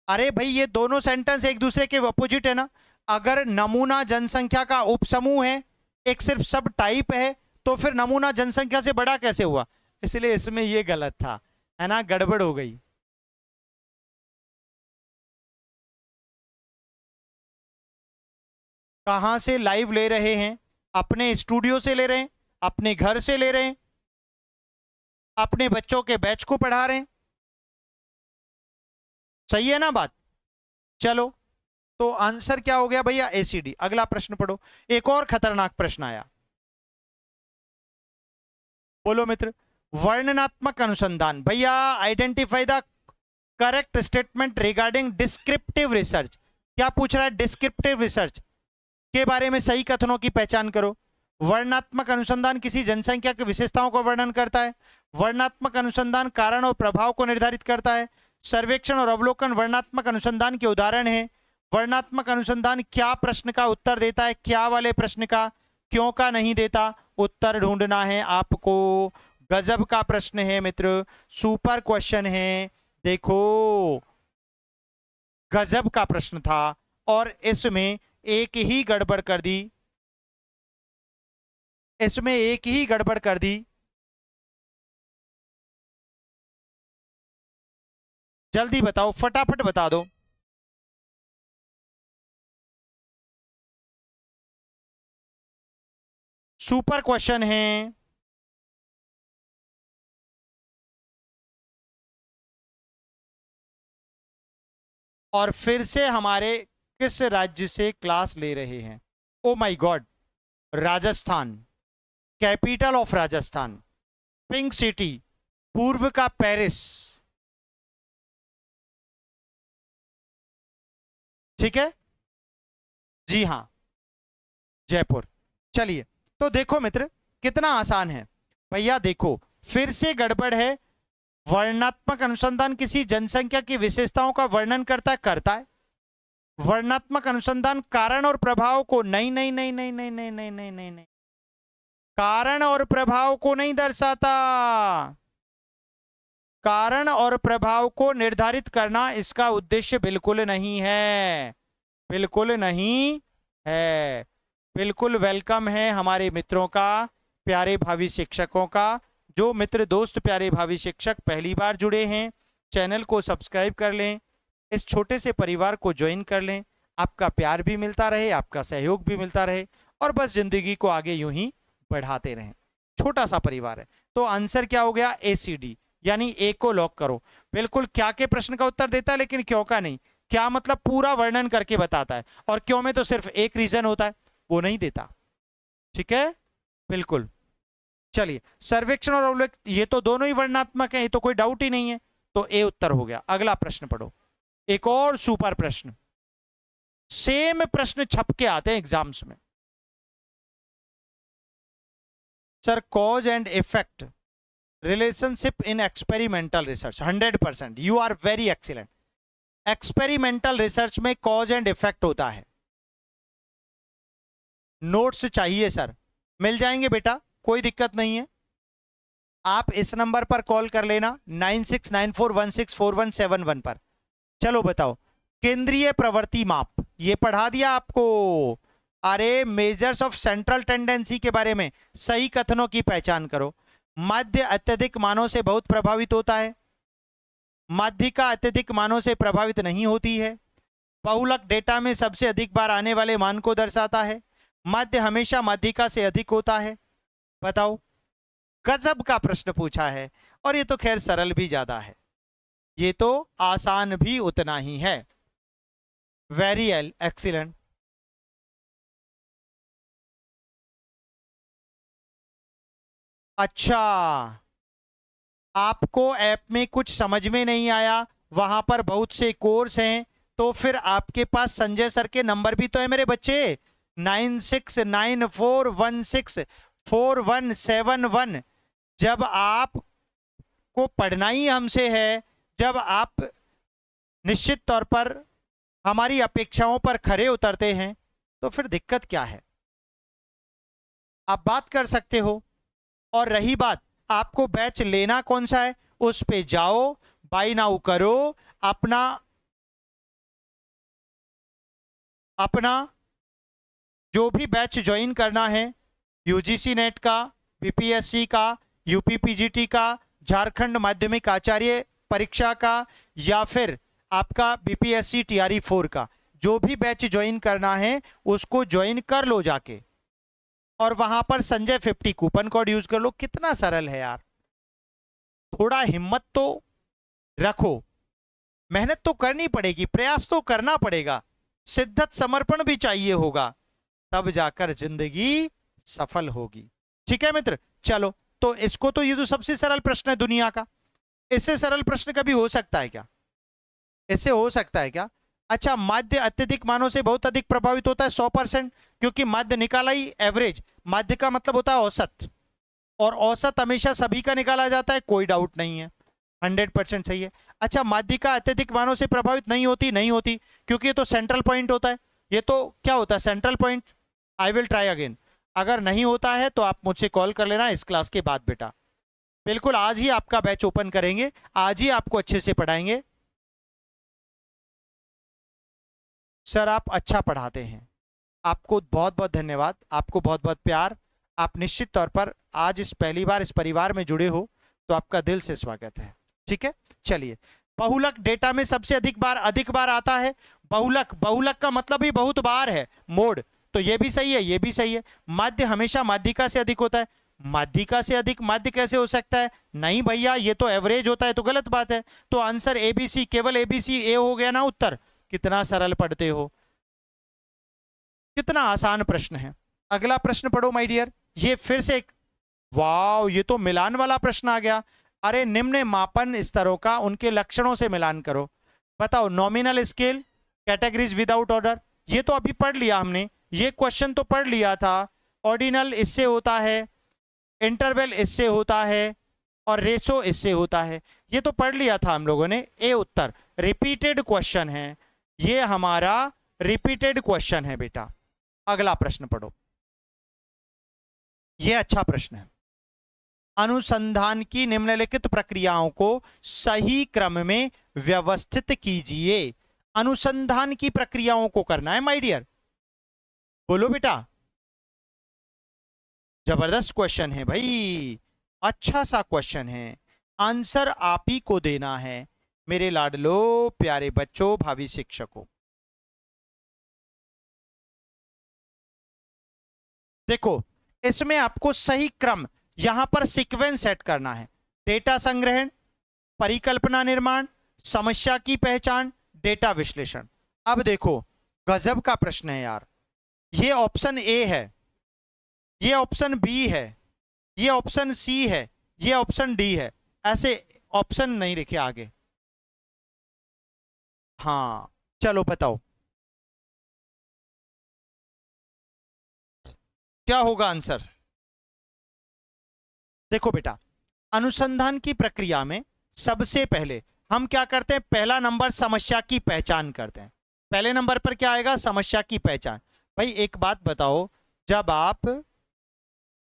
अरे भाई, ये दोनों सेंटेंस एक दूसरे के अपोजिट है ना। अगर नमूना जनसंख्या का उपसमूह है, एक सिर्फ सब टाइप है, तो फिर नमूना जनसंख्या से बड़ा कैसे हुआ? इसलिए इसमें ये गलत था, है ना, गड़बड़ हो गई। कहां से लाइव ले रहे हैं? अपने स्टूडियो से ले रहे हैं, अपने घर से ले रहे हैं, अपने बच्चों के बैच को पढ़ा रहे हैं। सही है ना बात? चलो, तो आंसर क्या हो गया भैया? एसीडी। अगला प्रश्न पढ़ो, एक और खतरनाक प्रश्न आया। बोलो मित्र। वर्णनात्मक अनुसंधान, भैया identify the correct statement regarding descriptive research. क्या पूछ रहा है? डिस्क्रिप्टिव रिसर्च के बारे में सही कथनों की पहचान करो। वर्णनात्मक अनुसंधान किसी जनसंख्या की विशेषताओं का वर्णन करता है। वर्णनात्मक अनुसंधान कारण और प्रभाव को निर्धारित करता है। सर्वेक्षण और अवलोकन वर्णनात्मक अनुसंधान के उदाहरण है। वर्णनात्मक अनुसंधान क्या प्रश्न का उत्तर देता है, क्या वाले प्रश्न का, क्यों का नहीं देता? उत्तर ढूंढना है आपको। गजब का प्रश्न है मित्र, सुपर क्वेश्चन है। देखो, गजब का प्रश्न था और इसमें एक ही गड़बड़ कर दी। इसमें एक ही गड़बड़ कर दी। जल्दी बताओ, फटाफट बता दो। सुपर क्वेश्चन है। और फिर से हमारे किस राज्य से क्लास ले रहे हैं? ओ my God, Rajasthan, capital of Rajasthan, pink city, पूर्व का पेरिस। ठीक है, जी हां, जयपुर। चलिए, तो देखो मित्र, कितना आसान है भैया। देखो, फिर से गड़बड़ है। वर्णनात्मक अनुसंधान किसी जनसंख्या की विशेषताओं का वर्णन करता है। वर्णनात्मक अनुसंधान कारण और प्रभाव को नहीं नहीं नहीं नहीं नहीं नहीं नहीं नहीं नहीं नहीं, कारण और प्रभाव को नहीं दर्शाता। कारण और प्रभाव को निर्धारित करना इसका उद्देश्य बिल्कुल नहीं है, बिल्कुल नहीं है। बिल्कुल वेलकम है हमारे मित्रों का, प्यारे भावी शिक्षकों का। जो मित्र दोस्त प्यारे भावी शिक्षक पहली बार जुड़े हैं, चैनल को सब्सक्राइब कर लें, इस छोटे से परिवार को ज्वाइन कर लें। आपका प्यार भी मिलता रहे, आपका सहयोग भी मिलता रहे, और बस जिंदगी को आगे यूं ही बढ़ाते रहें। छोटा सा परिवार है। तो आंसर क्या हो गया? ACD, यानी ए को लॉक करो। बिल्कुल क्या के प्रश्न का उत्तर देता है, लेकिन क्यों का नहीं। क्या मतलब पूरा वर्णन करके बताता है, और क्यों में तो सिर्फ एक रीजन होता है, वो नहीं देता। ठीक है, बिल्कुल। चलिए, सर्वेक्षण और अवलोकन ये तो दोनों ही वर्णनात्मक है, ये तो कोई डाउट ही नहीं है। तो ए उत्तर हो गया। अगला प्रश्न पढ़ो, एक और सुपर प्रश्न। सेम प्रश्न छप के आते हैं एग्जाम्स में। Sir, cause and effect relationship in experimental research. 100%, you are very excellent. Experimental research में कॉज एंड इफेक्ट होता है। नोट्स चाहिए सर? मिल जाएंगे बेटा, कोई दिक्कत नहीं है। आप इस नंबर पर कॉल कर लेना, 9694164171 पर। चलो बताओ, केंद्रीय प्रवृत्ति माप, ये पढ़ा दिया आपको। अरे, मेजर्स ऑफ सेंट्रल टेंडेंसी के बारे में सही कथनों की पहचान करो। मध्य अत्यधिक मानों से बहुत प्रभावित होता है, माध्यिका अत्यधिक मानों से प्रभावित नहीं होती है। बहुलक डेटा में सबसे अधिक बार आने वाले मान को दर्शाता है। मध्य हमेशा माध्यिका से अधिक होता है। बताओ, गजब का प्रश्न पूछा है, और ये तो खैर सरल भी ज्यादा है, ये तो आसान भी उतना ही है। Very excellent. अच्छा, आपको ऐप में कुछ समझ में नहीं आया, वहां पर बहुत से कोर्स हैं, तो फिर आपके पास संजय सर के नंबर भी तो है मेरे बच्चे। 9694164171। जब आप को पढ़ना ही हमसे है, जब आप निश्चित तौर पर हमारी अपेक्षाओं पर खरे उतरते हैं, तो फिर दिक्कत क्या है? आप बात कर सकते हो। और रही बात, आपको बैच लेना कौन सा है, उस पे जाओ, बाय नाउ करो, अपना अपना जो भी बैच ज्वाइन करना है, यूजीसी नेट का, बीपीएससी का, यूपीपीजीटी का, झारखंड माध्यमिक आचार्य परीक्षा का, या फिर आपका बीपीएससी टीआरई 4 का, जो भी बैच ज्वाइन करना है उसको ज्वाइन कर लो जाके, और वहां पर संजय 50 कूपन कोड यूज कर लो। कितना सरल है यार। थोड़ा हिम्मत तो रखो, मेहनत तो करनी पड़ेगी, प्रयास तो करना पड़ेगा, शिद्दत समर्पण भी चाहिए होगा, तब जाकर जिंदगी सफल होगी। ठीक है मित्र, चलो। तो इसको तो, ये तो सबसे सरल प्रश्न है दुनिया का, इससे सरल प्रश्न कभी हो सकता है क्या? इससे हो सकता है क्या? अच्छा, माध्य अत्यधिक मानों से बहुत अधिक प्रभावित होता है 100%, क्योंकि माध्य निकाला ही एवरेज, माध्य का मतलब होता है औसत, और औसत हमेशा सभी का निकाला जाता है, कोई डाउट नहीं है, 100% सही है। अच्छा, माध्यिका अत्यधिक मानों से प्रभावित नहीं होती, नहीं होती, क्योंकि ये तो सेंट्रल पॉइंट होता है। ये तो क्या होता है? Central point. I will try again. अगर नहीं होता है तो आप मुझसे कॉल कर लेना इस क्लास के बाद बेटा। बिल्कुल, आज ही आपका बैच ओपन करेंगे, आज ही आपको अच्छे से पढ़ाएंगे। सर, आप अच्छा पढ़ाते हैं, आपको बहुत बहुत धन्यवाद, आपको बहुत बहुत प्यार। आप निश्चित तौर पर आज इस पहली बार इस परिवार में जुड़े हो तो आपका दिल से स्वागत है। ठीक है, चलिए। बहुलक डेटा में सबसे अधिक बार आता है। बहुलक, बहुलक का मतलब ही बहुत बार है, मोड, तो ये भी सही है, ये भी सही है। माध्य हमेशा माध्यिका से अधिक होता है। माध्यिका से अधिक माध्य कैसे हो सकता है? नहीं भैया, ये तो एवरेज होता है, तो गलत बात है। तो आंसर एबीसी, केवल एबीसी ए हो गया ना उत्तर। कितना सरल पढ़ते हो, कितना आसान प्रश्न है। अगला प्रश्न पढ़ो माय डियर। ये फिर से एक, वाव, ये तो मिलान वाला प्रश्न आ गया। अरे, निम्न मापन स्तरों का उनके लक्षणों से मिलान करो। बताओ, nominal scale, categories without order, ये तो अभी पढ़ लिया हमने, ये क्वेश्चन तो पढ़ लिया था। ऑर्डिनल इससे होता है, इंटरवल इससे होता है, और रेशो इससे होता है, ये तो पढ़ लिया था हम लोगों ने। ए उत्तर, रिपीटेड क्वेश्चन है, ये हमारा रिपीटेड क्वेश्चन है बेटा। अगला प्रश्न पढ़ो, ये अच्छा प्रश्न है। अनुसंधान की निम्नलिखित प्रक्रियाओं को सही क्रम में व्यवस्थित कीजिए। अनुसंधान की प्रक्रियाओं को करना है माय डियर, बोलो बेटा। जबरदस्त क्वेश्चन है भाई, अच्छा सा क्वेश्चन है। आंसर आप ही को देना है मेरे लाडलो प्यारे बच्चों, भावी शिक्षकों। देखो, इसमें आपको सही क्रम, यहां पर सीक्वेंस सेट करना है। डेटा संग्रहण, परिकल्पना निर्माण, समस्या की पहचान, डेटा विश्लेषण। अब देखो, गजब का प्रश्न है यार। ये ऑप्शन ए है, ये ऑप्शन बी है, ये ऑप्शन सी है, ये ऑप्शन डी है, ऐसे ऑप्शन नहीं लिखे आगे। हाँ, चलो बताओ क्या होगा आंसर। देखो बेटा, अनुसंधान की प्रक्रिया में सबसे पहले हम क्या करते हैं? पहला नंबर समस्या की पहचान करते हैं। पहले नंबर पर क्या आएगा? समस्या की पहचान। भाई एक बात बताओ, जब आप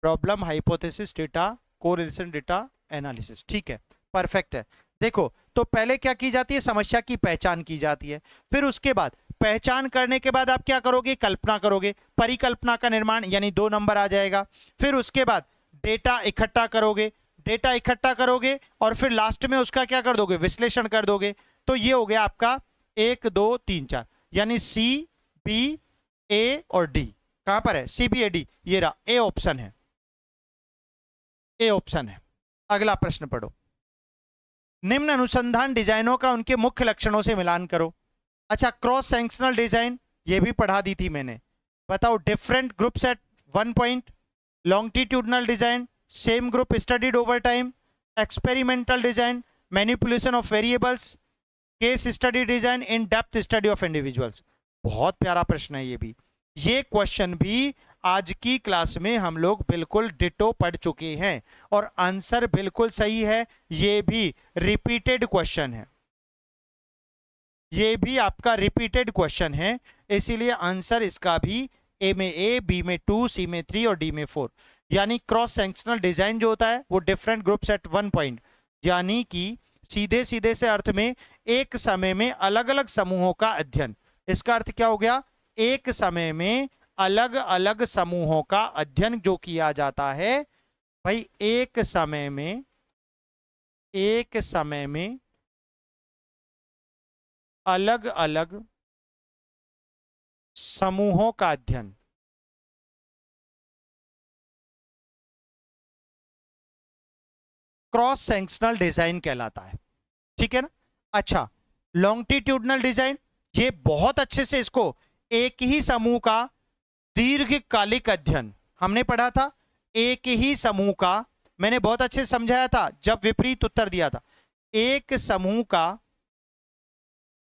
problem, hypothesis, data, correlation data analysis, ठीक है, परफेक्ट है। देखो, तो पहले क्या की जाती है? समस्या की पहचान की जाती है। फिर उसके बाद पहचान करने के बाद आप क्या करोगे? कल्पना करोगे, परिकल्पना का निर्माण, यानी 2 नंबर आ जाएगा। फिर उसके बाद डेटा इकट्ठा करोगे, डेटा इकट्ठा करोगे और फिर लास्ट में उसका क्या कर दोगे? विश्लेषण कर दोगे। तो ये हो गया आपका 1 2 3 4, यानी सी, बी, ए और डी। कहां पर है? सी, बी, ए, डी, ये रहा, ए ऑप्शन है, ए ऑप्शन है। अगला प्रश्न पढ़ो। निम्न अनुसंधान डिजाइनों का उनके मुख्य लक्षणों से मिलान करो। अच्छा, क्रॉस सेक्शनल डिजाइन ये भी पढ़ा दी थी मैंने। बताओ, different groups eight 1 point, longitudinal design, same group studied over time, experimental design, manipulation of variables, case study design, in depth study of individuals. बहुत प्यारा प्रश्न है ये भी। ये क्वेश्चन भी आज की क्लास में हम लोग बिल्कुल डिटो पढ़ चुके हैं और आंसर बिल्कुल सही है। ये भी रिपीटेड क्वेश्चन है, ये भी आपका रिपीटेड क्वेश्चन है, इसीलिए आंसर इसका भी ए में ए, बी में 2, सी में 3 और डी में 4। यानी क्रॉस सेक्शनल डिजाइन जो होता है वो डिफरेंट ग्रुप्स एट 1 पॉइंट, यानी कि सीधे सीधे से अर्थ में एक समय में अलग अलग समूहों का अध्ययन। इसका अर्थ क्या हो गया? एक समय में अलग अलग समूहों का अध्ययन जो किया जाता है। भाई एक समय में अलग अलग समूहों का अध्ययन, क्रॉस सेक्शनल डिजाइन कहलाता है। ठीक है ना? अच्छा, लॉन्गिट्यूडनल डिजाइन, ये बहुत अच्छे से इसको, एक ही समूह का दीर्घकालिक अध्ययन हमने पढ़ा था। एक ही समूह का, मैंने बहुत अच्छे से समझाया था जब विपरीत उत्तर दिया था। एक समूह का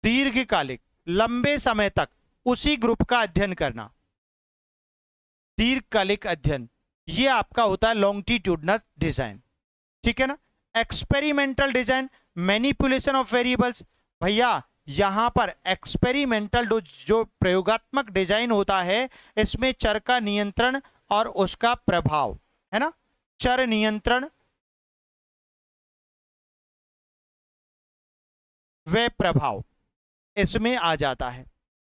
दीर्घकालिक, लंबे समय तक उसी ग्रुप का अध्ययन करना, दीर्घकालिक अध्ययन, ये आपका होता है लॉन्गिट्यूडनल डिजाइन। ठीक है ना? Experimental design, manipulation of variables. भैया यहां पर एक्सपेरिमेंटल जो प्रयोगात्मक डिजाइन होता है, इसमें चर का नियंत्रण और उसका प्रभाव, है ना, चर नियंत्रण व प्रभाव इसमें आ जाता है।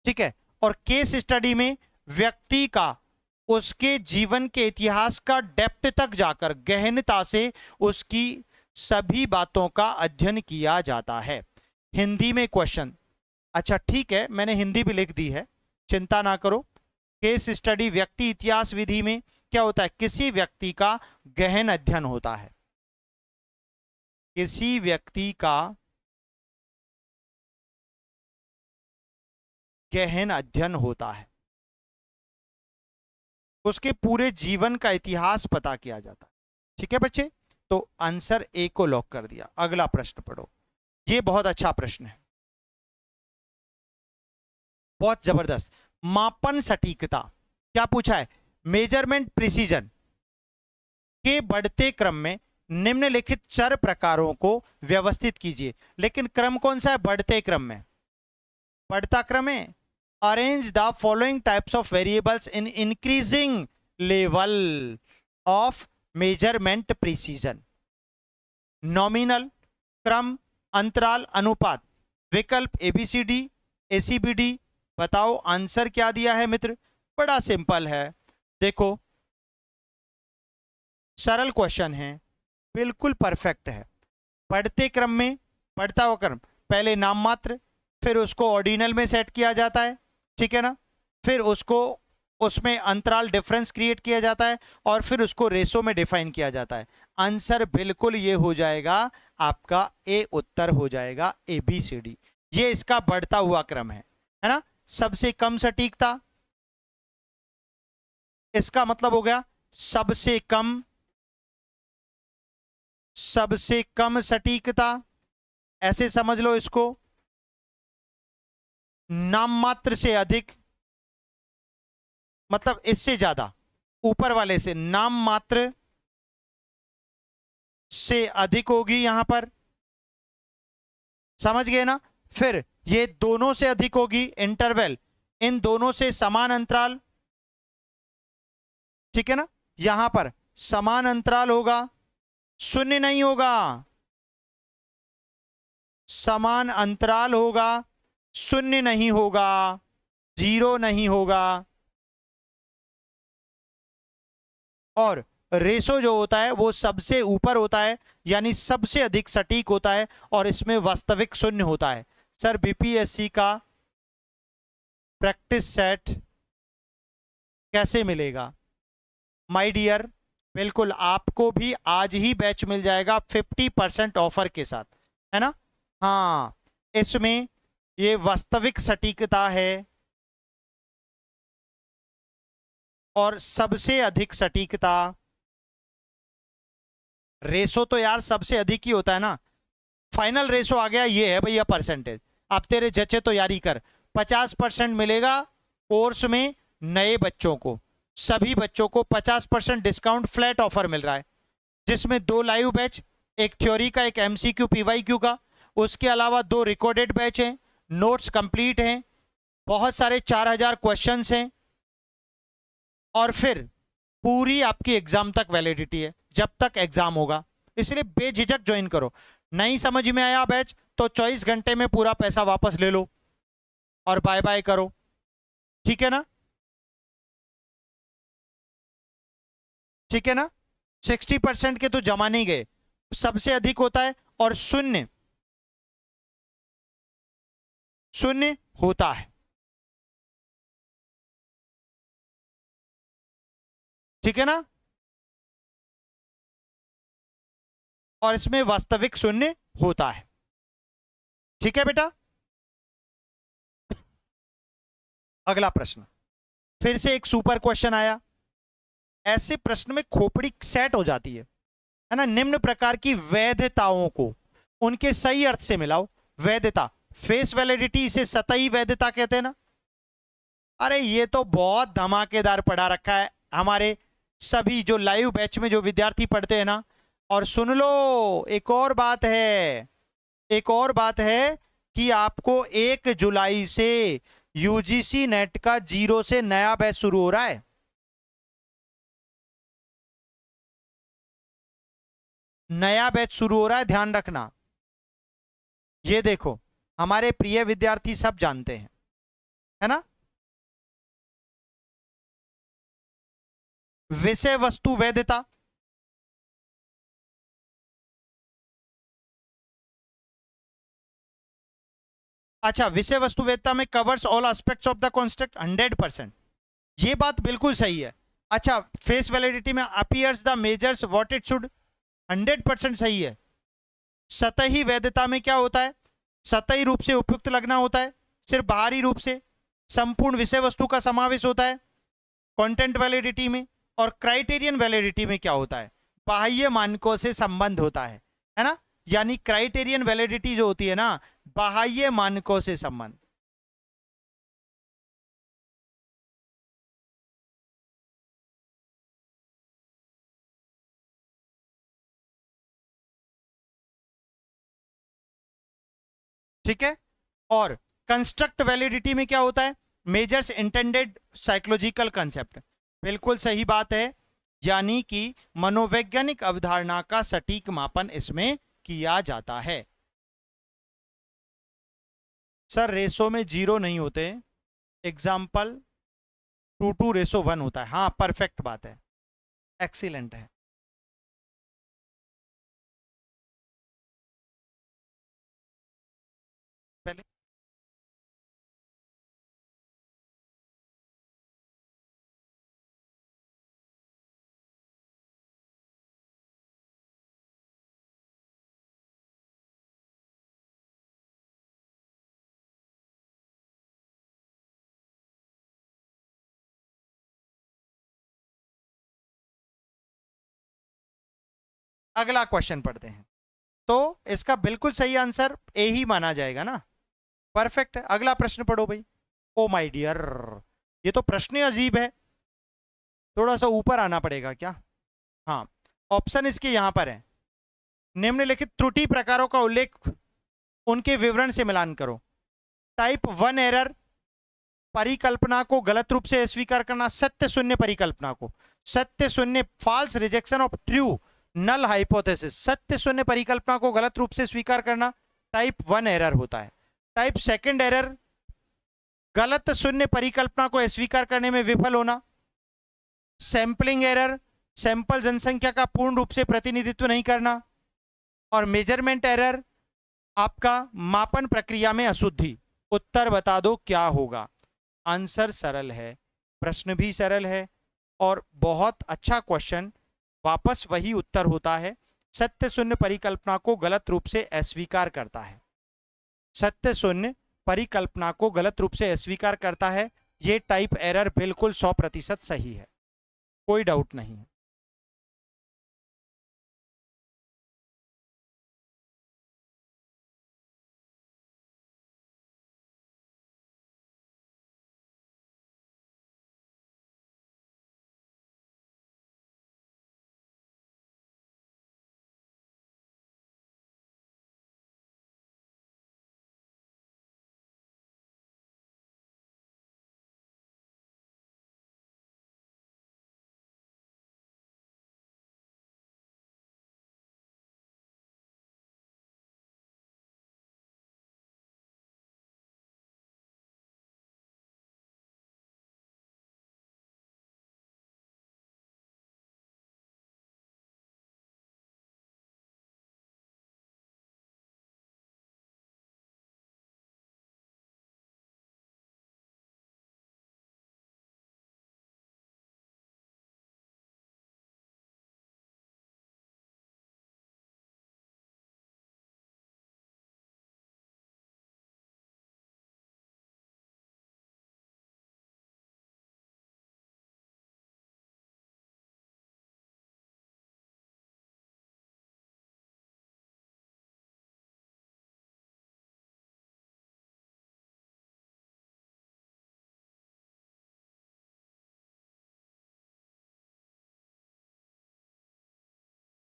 ठीक है? और केस स्टडी में व्यक्ति का उसके जीवन के इतिहास का डेप्थ तक जाकर गहनता से उसकी सभी बातों का अध्ययन किया जाता है। हिंदी में क्वेश्चन, अच्छा ठीक है, मैंने हिंदी भी लिख दी है, चिंता ना करो। केस स्टडी व्यक्ति इतिहास विधि में क्या होता है? किसी व्यक्ति का गहन अध्ययन होता है, किसी व्यक्ति का गहन अध्ययन होता है, उसके पूरे जीवन का इतिहास पता किया जाता है। ठीक है बच्चे, तो आंसर ए को लॉक कर दिया। अगला प्रश्न पढ़ो, ये बहुत अच्छा प्रश्न है, बहुत जबरदस्त। मापन सटीकता, क्या पूछा है? मेजरमेंट प्रिसीजन के बढ़ते क्रम में निम्नलिखित चर प्रकारों को व्यवस्थित कीजिए। लेकिन क्रम कौन सा है? बढ़ते क्रम में, बढ़ता क्रम है। Arrange the following types of variables in increasing level of measurement precision. Nominal, क्रम, अंतराल, अनुपात। विकल्प एबीसीडी, एसीबीडी। बताओ आंसर क्या दिया है मित्र? बड़ा सिंपल है, देखो सरल क्वेश्चन है, बिल्कुल परफेक्ट है। बढ़ते क्रम में, बढ़ता हुआ क्रम, पहले नाम मात्र, फिर उसको ऑर्डिनल में सेट किया जाता है, ठीक है ना, फिर उसको उसमें अंतराल डिफरेंस क्रिएट किया जाता है और फिर उसको रेशो में डिफाइन किया जाता है। आंसर बिल्कुल ये हो जाएगा आपका ए, उत्तर हो जाएगा ए बी सी डी। ये इसका बढ़ता हुआ क्रम है ना। सबसे कम सटीकता, इसका मतलब हो गया सबसे कम, सबसे कम सटीकता, ऐसे समझ लो इसको। नाम मात्र से अधिक, मतलब इससे ज्यादा, ऊपर वाले से नाम मात्र से अधिक होगी यहां पर, समझ गए ना। फिर ये दोनों से अधिक होगी, इंटरवल, इन दोनों से समान अंतराल, ठीक है ना, यहां पर समान अंतराल होगा, शून्य नहीं होगा, समान अंतराल होगा, शून्य नहीं होगा, जीरो नहीं होगा। और रेशो जो होता है वो सबसे ऊपर होता है, यानी सबसे अधिक सटीक होता है, और इसमें वास्तविक शून्य होता है। सर बीपीएससी का प्रैक्टिस सेट कैसे मिलेगा? माय डियर, बिल्कुल आपको भी आज ही बैच मिल जाएगा 50% ऑफर के साथ, है ना। हाँ, इसमें ये वास्तविक सटीकता है और सबसे अधिक सटीकता। रेशो तो यार सबसे अधिक ही होता है ना, फाइनल रेशो आ गया, ये है भैया परसेंटेज। अब तेरे जचे तो यारी कर, 50% मिलेगा कोर्स में नए बच्चों को, सभी बच्चों को 50% डिस्काउंट फ्लैट ऑफर मिल रहा है, जिसमें 2 लाइव बैच, एक थ्योरी का, एक एमसीक्यू पीवाईक्यू का, उसके अलावा 2 रिकॉर्डेड बैच हैं, नोट्स कंप्लीट हैं, बहुत सारे 4000 क्वेश्चंस हैं, और फिर पूरी आपकी एग्जाम तक वैलिडिटी है, जब तक एग्जाम होगा। इसलिए बेझिझक ज्वाइन करो। नहीं समझ में आया बैच तो 24 घंटे में पूरा पैसा वापस ले लो और बाय बाय करो, ठीक है ना, ठीक है ना। 60% के तो जमा नहीं गए, सबसे अधिक होता है, और शून्य, शून्य होता है, ठीक है ना, और इसमें वास्तविक शून्य होता है, ठीक है बेटा। अगला प्रश्न, फिर से एक सुपर क्वेश्चन आया। ऐसे प्रश्न में खोपड़ी सेट हो जाती है ना। निम्न प्रकार की वैधताओं को उनके सही अर्थ से मिलाओ। वैधता, फेस वैलिडिटी, इसे सतही वैधता कहते हैं ना। अरे ये तो बहुत धमाकेदार पढ़ा रखा है हमारे सभी जो लाइव बैच में जो विद्यार्थी पढ़ते हैं ना। और सुन लो, एक और बात है, एक और बात है कि आपको 1 जुलाई से यूजीसी नेट का 0 से नया बैच शुरू हो रहा है। नया बैच शुरू हो रहा है, ध्यान रखना। ये देखो, हमारे प्रिय विद्यार्थी सब जानते हैं, है ना। विषय वस्तु वैधता, अच्छा विषय वस्तु वैधता में covers all aspects of the construct 100%, ये बात बिल्कुल सही है। अच्छा फेस वैलिडिटी में appears the measures what it should, 100% सही है। सतही वैधता में क्या होता है, सतही रूप से उपयुक्त लगना होता है, सिर्फ बाहरी रूप से। संपूर्ण विषय वस्तु का समावेश होता है कंटेंट वैलिडिटी में। और क्राइटेरियन वैलिडिटी में क्या होता है, बाह्य मानकों से संबंध होता है ना। यानी क्राइटेरियन वैलिडिटी जो होती है ना, बाह्य मानकों से संबंध। ठीक है। और कंस्ट्रक्ट वैलिडिटी में क्या होता है, मेजर्स इंटेंडेड साइकोलॉजिकल कंसेप्ट, बिल्कुल सही बात है। यानी कि मनोवैज्ञानिक अवधारणा का सटीक मापन इसमें किया जाता है। सर रेशो में 0 नहीं होते, एग्जाम्पल 2:1 होता है। हाँ परफेक्ट बात है, एक्सीलेंट है। पहले अगला क्वेश्चन पढ़ते हैं। तो इसका बिल्कुल सही आंसर ए ही माना जाएगा ना, परफेक्ट है। अगला प्रश्न पढ़ो भाई। ओ माय डियर, ये तो प्रश्न ही अजीब है, थोड़ा सा ऊपर आना पड़ेगा क्या। हाँ ऑप्शन इसके यहां पर है, निम्नलिखित त्रुटि प्रकारों का उल्लेख उनके विवरण से मिलान करो। टाइप 1 एरर, परिकल्पना को गलत रूप से अस्वीकार करना, सत्य शून्य परिकल्पना को, सत्य शून्य false rejection of true null hypothesis, सत्य शून्य परिकल्पना को गलत रूप से स्वीकार करना टाइप 1 एरर होता है। टाइप सेकंड एरर, गलत शून्य परिकल्पना को अस्वीकार करने में विफल होना। सैंपलिंग एरर, सैंपल जनसंख्या का पूर्ण रूप से प्रतिनिधित्व नहीं करना। और मेजरमेंट एरर, आपका मापन प्रक्रिया में अशुद्धि। उत्तर बता दो क्या होगा। आंसर सरल है, प्रश्न भी सरल है और बहुत अच्छा क्वेश्चन, वापस वही उत्तर होता है। सत्य शून्य परिकल्पना को गलत रूप से अस्वीकार करता है, सत्य शून्य परिकल्पना को गलत रूप से अस्वीकार करता है। ये टाइप एरर बिल्कुल 100% सही है, कोई डाउट नहीं है।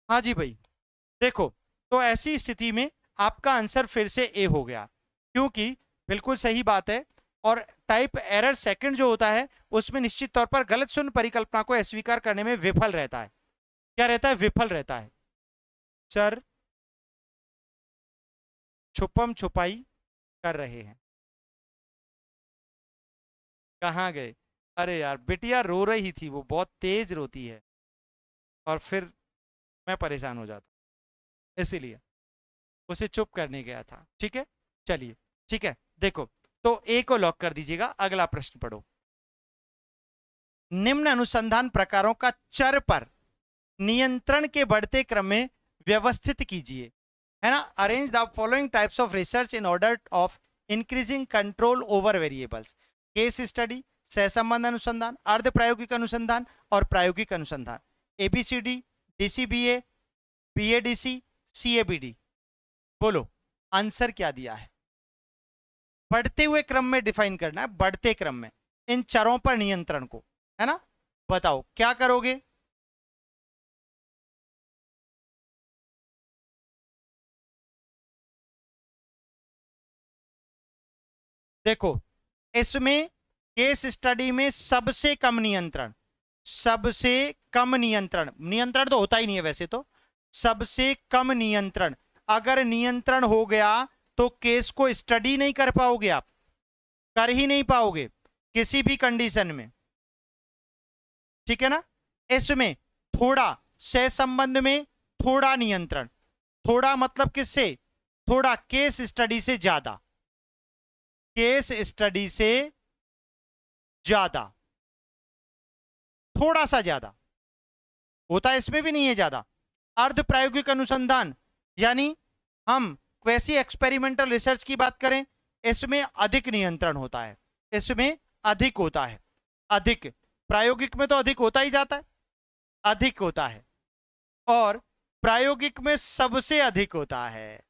हाँ जी भाई, देखो तो ऐसी स्थिति में आपका आंसर फिर से ए हो गया, क्योंकि बिल्कुल सही बात है। और टाइप एरर सेकंड जो होता है उसमें निश्चित तौर पर गलत शून्य परिकल्पना को अस्वीकार करने में विफल रहता है। क्या रहता है, विफल रहता है। सर छुपम छुपाई कर रहे हैं, कहाँ गए। अरे यार बिटिया रो रही थी, वो बहुत तेज रोती है और फिर मैं परेशान हो जाता, इसीलिए उसे चुप करने गया था। ठीक है, चलिए ठीक है, देखो तो ए को लॉक कर दीजिएगा। अगला प्रश्न पढ़ो। निम्न अनुसंधान प्रकारों का चर पर नियंत्रण के बढ़ते क्रम में व्यवस्थित कीजिए, है ना। Arrange the following types of research in order of increasing control over variables. Case study, सहसंबंध अनुसंधान, अर्ध प्रायोगिक अनुसंधान और प्रायोगिक अनुसंधान। एबीसीडी, डीसीबीए, बीएडीसी, सीएबीडी। बोलो आंसर क्या दिया है। बढ़ते हुए क्रम में डिफाइन करना है, बढ़ते क्रम में इन चरों पर नियंत्रण को, है ना। बताओ क्या करोगे। देखो इसमें केस स्टडी में सबसे कम नियंत्रण, सबसे कम नियंत्रण, नियंत्रण तो होता ही नहीं है वैसे तो, सबसे कम नियंत्रण। अगर नियंत्रण हो गया तो केस को स्टडी नहीं कर पाओगे, आप कर ही नहीं पाओगे किसी भी कंडीशन में, ठीक है ना। इसमें थोड़ा सहसंबंध में थोड़ा नियंत्रण, थोड़ा मतलब किससे, थोड़ा केस स्टडी से ज्यादा, केस स्टडी से ज्यादा, थोड़ा सा ज्यादा होता है, इसमें भी नहीं है ज्यादा। अर्ध प्रायोगिक अनुसंधान यानी हम वैसी एक्सपेरिमेंटल रिसर्च की बात करें, इसमें अधिक नियंत्रण होता है, इसमें अधिक होता है, अधिक। प्रायोगिक में तो अधिक होता ही जाता है, अधिक होता है, और प्रायोगिक में सबसे अधिक होता है।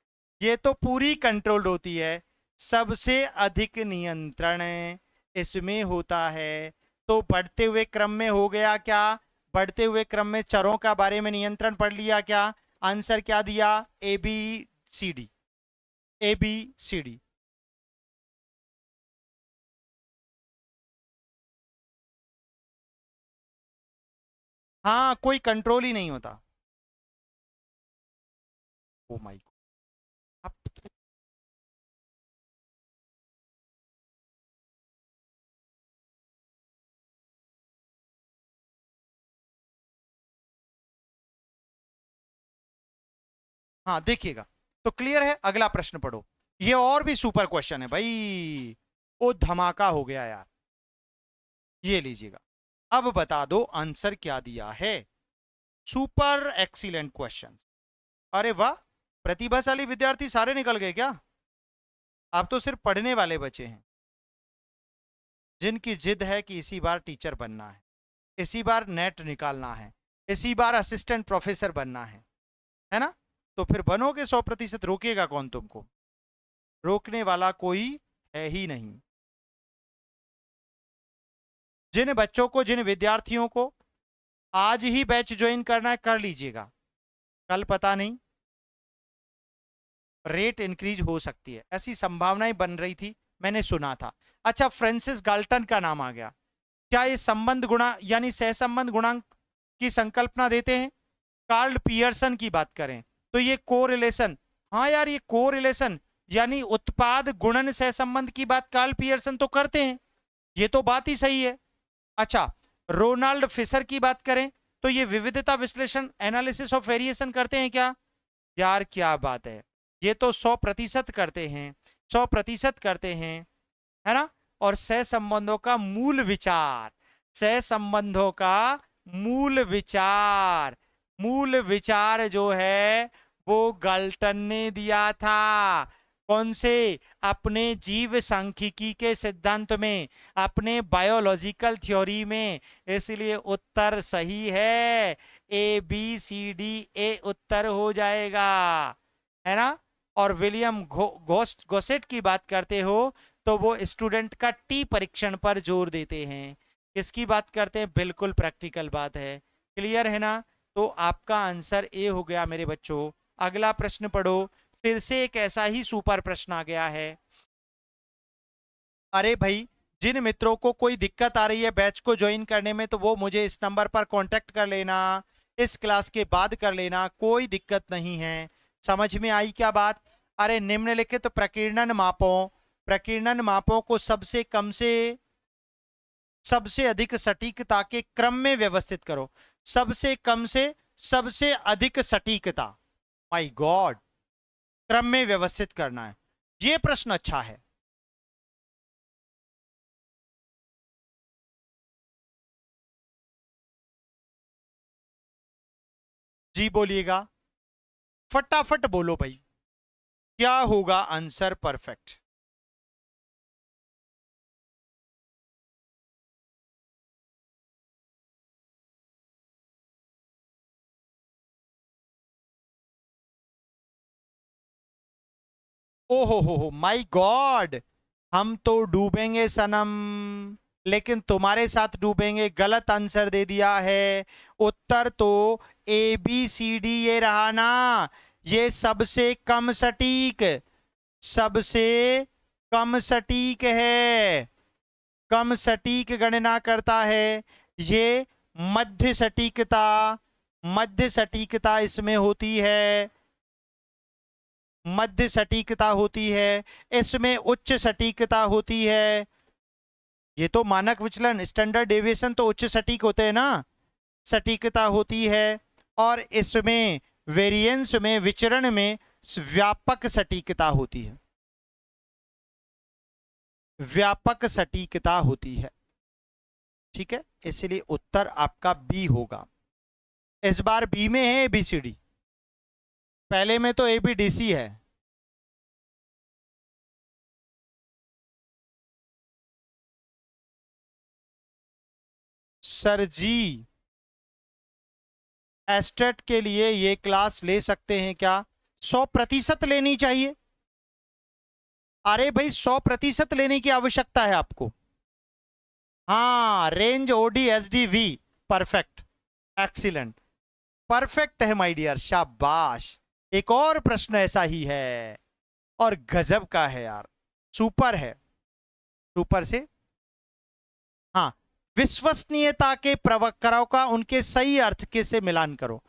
ये तो पूरी कंट्रोल्ड होती है, सबसे अधिक नियंत्रण इसमें होता है। तो बढ़ते हुए क्रम में हो गया क्या, बढ़ते हुए क्रम में चरों का बारे में नियंत्रण पढ़ लिया क्या। आंसर क्या दिया, A B C D, A B C D. हाँ कोई कंट्रोल ही नहीं होता। Oh my god. हाँ देखिएगा तो क्लियर है। अगला प्रश्न पढ़ो, ये और भी सुपर क्वेश्चन है भाई, ओ धमाका हो गया यार। ये लीजिएगा, अब बता दो आंसर क्या दिया है। Super excellent question. अरे वाह, प्रतिभाशाली विद्यार्थी सारे निकल गए क्या। आप तो सिर्फ पढ़ने वाले बचे हैं, जिनकी जिद है कि इसी बार टीचर बनना है, इसी बार नेट निकालना है, इसी बार असिस्टेंट प्रोफेसर बनना है ना। तो फिर बनोगे 100%, रोकेगा कौन तुमको, रोकने वाला कोई है ही नहीं। जिन बच्चों को, जिन विद्यार्थियों को आज ही बैच ज्वाइन करना है कर लीजिएगा, कल पता नहीं रेट इंक्रीज हो सकती है, ऐसी संभावनाएं बन रही थी, मैंने सुना था। अच्छा फ्रांसिस गाल्टन का नाम आ गया, क्या ये संबंध गुणा यानी सहसंबंध गुणांक की संकल्पना देते हैं। कार्ल पियर्सन की बात करें तो ये कोरिलेशन, हाँ यार ये कोरिलेशन यानी उत्पाद गुणन सहसंबंध की बात कार्ल पियर्सन तो करते हैं, ये तो बात ही सही है। अच्छा रोनाल्ड फिशर की बात करें तो ये विविधता विश्लेषण एनालिसिस ऑफ वेरिएशन करते हैं क्या। यार क्या बात है, ये तो 100% करते हैं, 100% करते हैं, है ना। और सहसंबंधों का मूल विचार, सहसंबंधों का मूल विचार, मूल विचार जो है वो गाल्टन ने दिया था। कौन से, अपने जीव सांख्यिकी के सिद्धांत में, अपने बायोलॉजिकल थ्योरी में। इसलिए उत्तर सही है, ए बी सी डी, ए उत्तर हो जाएगा, है ना। और विलियम गोसेट की बात करते हो तो वो स्टूडेंट का टी परीक्षण पर जोर देते हैं। किसकी बात करते हैं, बिल्कुल प्रैक्टिकल बात है। क्लियर है ना। तो आपका आंसर ए हो गया मेरे बच्चों। अगला प्रश्न पढ़ो, फिर से एक ऐसा ही सुपर प्रश्न आ गया है। अरे भाई जिन मित्रों को कोई दिक्कत आ रही है बैच को ज्वाइन करने में तो वो मुझे इस नंबर पर कांटेक्ट कर लेना, इस क्लास के बाद कर लेना, कोई दिक्कत नहीं है। समझ में आई क्या बात। अरे निम्नलिखित तो प्रकीर्णन मापों को सबसे कम से सबसे अधिक सटीकता के क्रम में व्यवस्थित करो। सबसे कम से सबसे अधिक सटीकता, माय गॉड, क्रम में व्यवस्थित करना है। ये प्रश्न अच्छा है। जी बोलिएगा, फटाफट बोलो भाई, क्या होगा आंसर परफेक्ट। ओ हो माय गॉड, हम तो डूबेंगे सनम, लेकिन तुम्हारे साथ डूबेंगे। गलत आंसर दे दिया है। उत्तर तो ए बी सी डी ये रहा ना। ये सबसे कम सटीक, सबसे कम सटीक है, कम सटीक गणना करता है ये। मध्य सटीकता, मध्य सटीकता इसमें होती है, मध्य सटीकता होती है, इसमें उच्च सटीकता होती है। ये तो मानक विचलन, स्टैंडर्ड डेविएशन तो उच्च सटीक होते हैं ना, सटीकता होती है। और इसमें वेरिएंस में, विचरण में व्यापक सटीकता होती है, व्यापक सटीकता होती है। ठीक है, इसलिए उत्तर आपका बी होगा। इस बार बी में है एबीसीडी, पहले में तो एबीडीसी है। सर जी, एस्टेट के लिए ये क्लास ले सकते हैं क्या? 100% लेनी चाहिए। अरे भाई 100% लेने की आवश्यकता है आपको। हाँ, range OD S D V, perfect, excellent, perfect है माय डियर, शाबाश। एक और प्रश्न ऐसा ही है, और गजब का है यार, सुपर है, सुपर से। हाँ, विश्वसनीयता के प्रवक्ताओं का उनके सही अर्थ के से मिलान करो।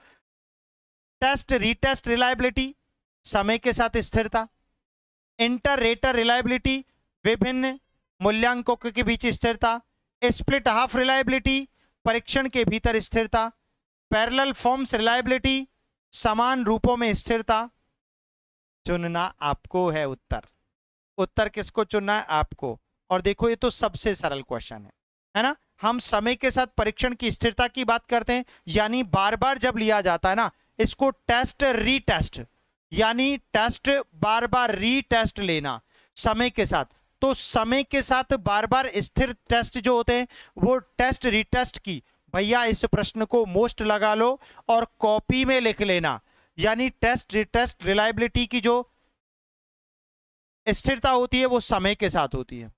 टेस्ट रीटेस्ट रिलायबिलिटी, समय के साथ स्थिरता। इंटर रेटर रिलायबिलिटी, विभिन्न मूल्यांकों के बीच स्थिरता। स्प्लिट हाफ रिलायबिलिटी, परीक्षण के भीतर स्थिरता। पैरेलल फॉर्म्स रिलायबिलिटी, समान रूपों में स्थिरता। चुनना आपको है उत्तर, उत्तर किसको चुनना है? आपको। और देखो ये तो सबसे सरल क्वेश्चन है ना। हम समय के साथ परीक्षण की स्थिरता की बात करते हैं, यानी बार बार जब लिया जाता है ना इसको टेस्ट रीटेस्ट, यानी टेस्ट बार बार रीटेस्ट लेना समय के साथ। तो समय के साथ बार बार स्थिर टेस्ट जो होते हैं वो टेस्ट रीटेस्ट की, भैया इस प्रश्न को मोस्ट लगा लो और कॉपी में लिख लेना। यानी टेस्ट रीटेस्ट रिलायबिलिटी की जो स्थिरता होती है वो समय के साथ होती है।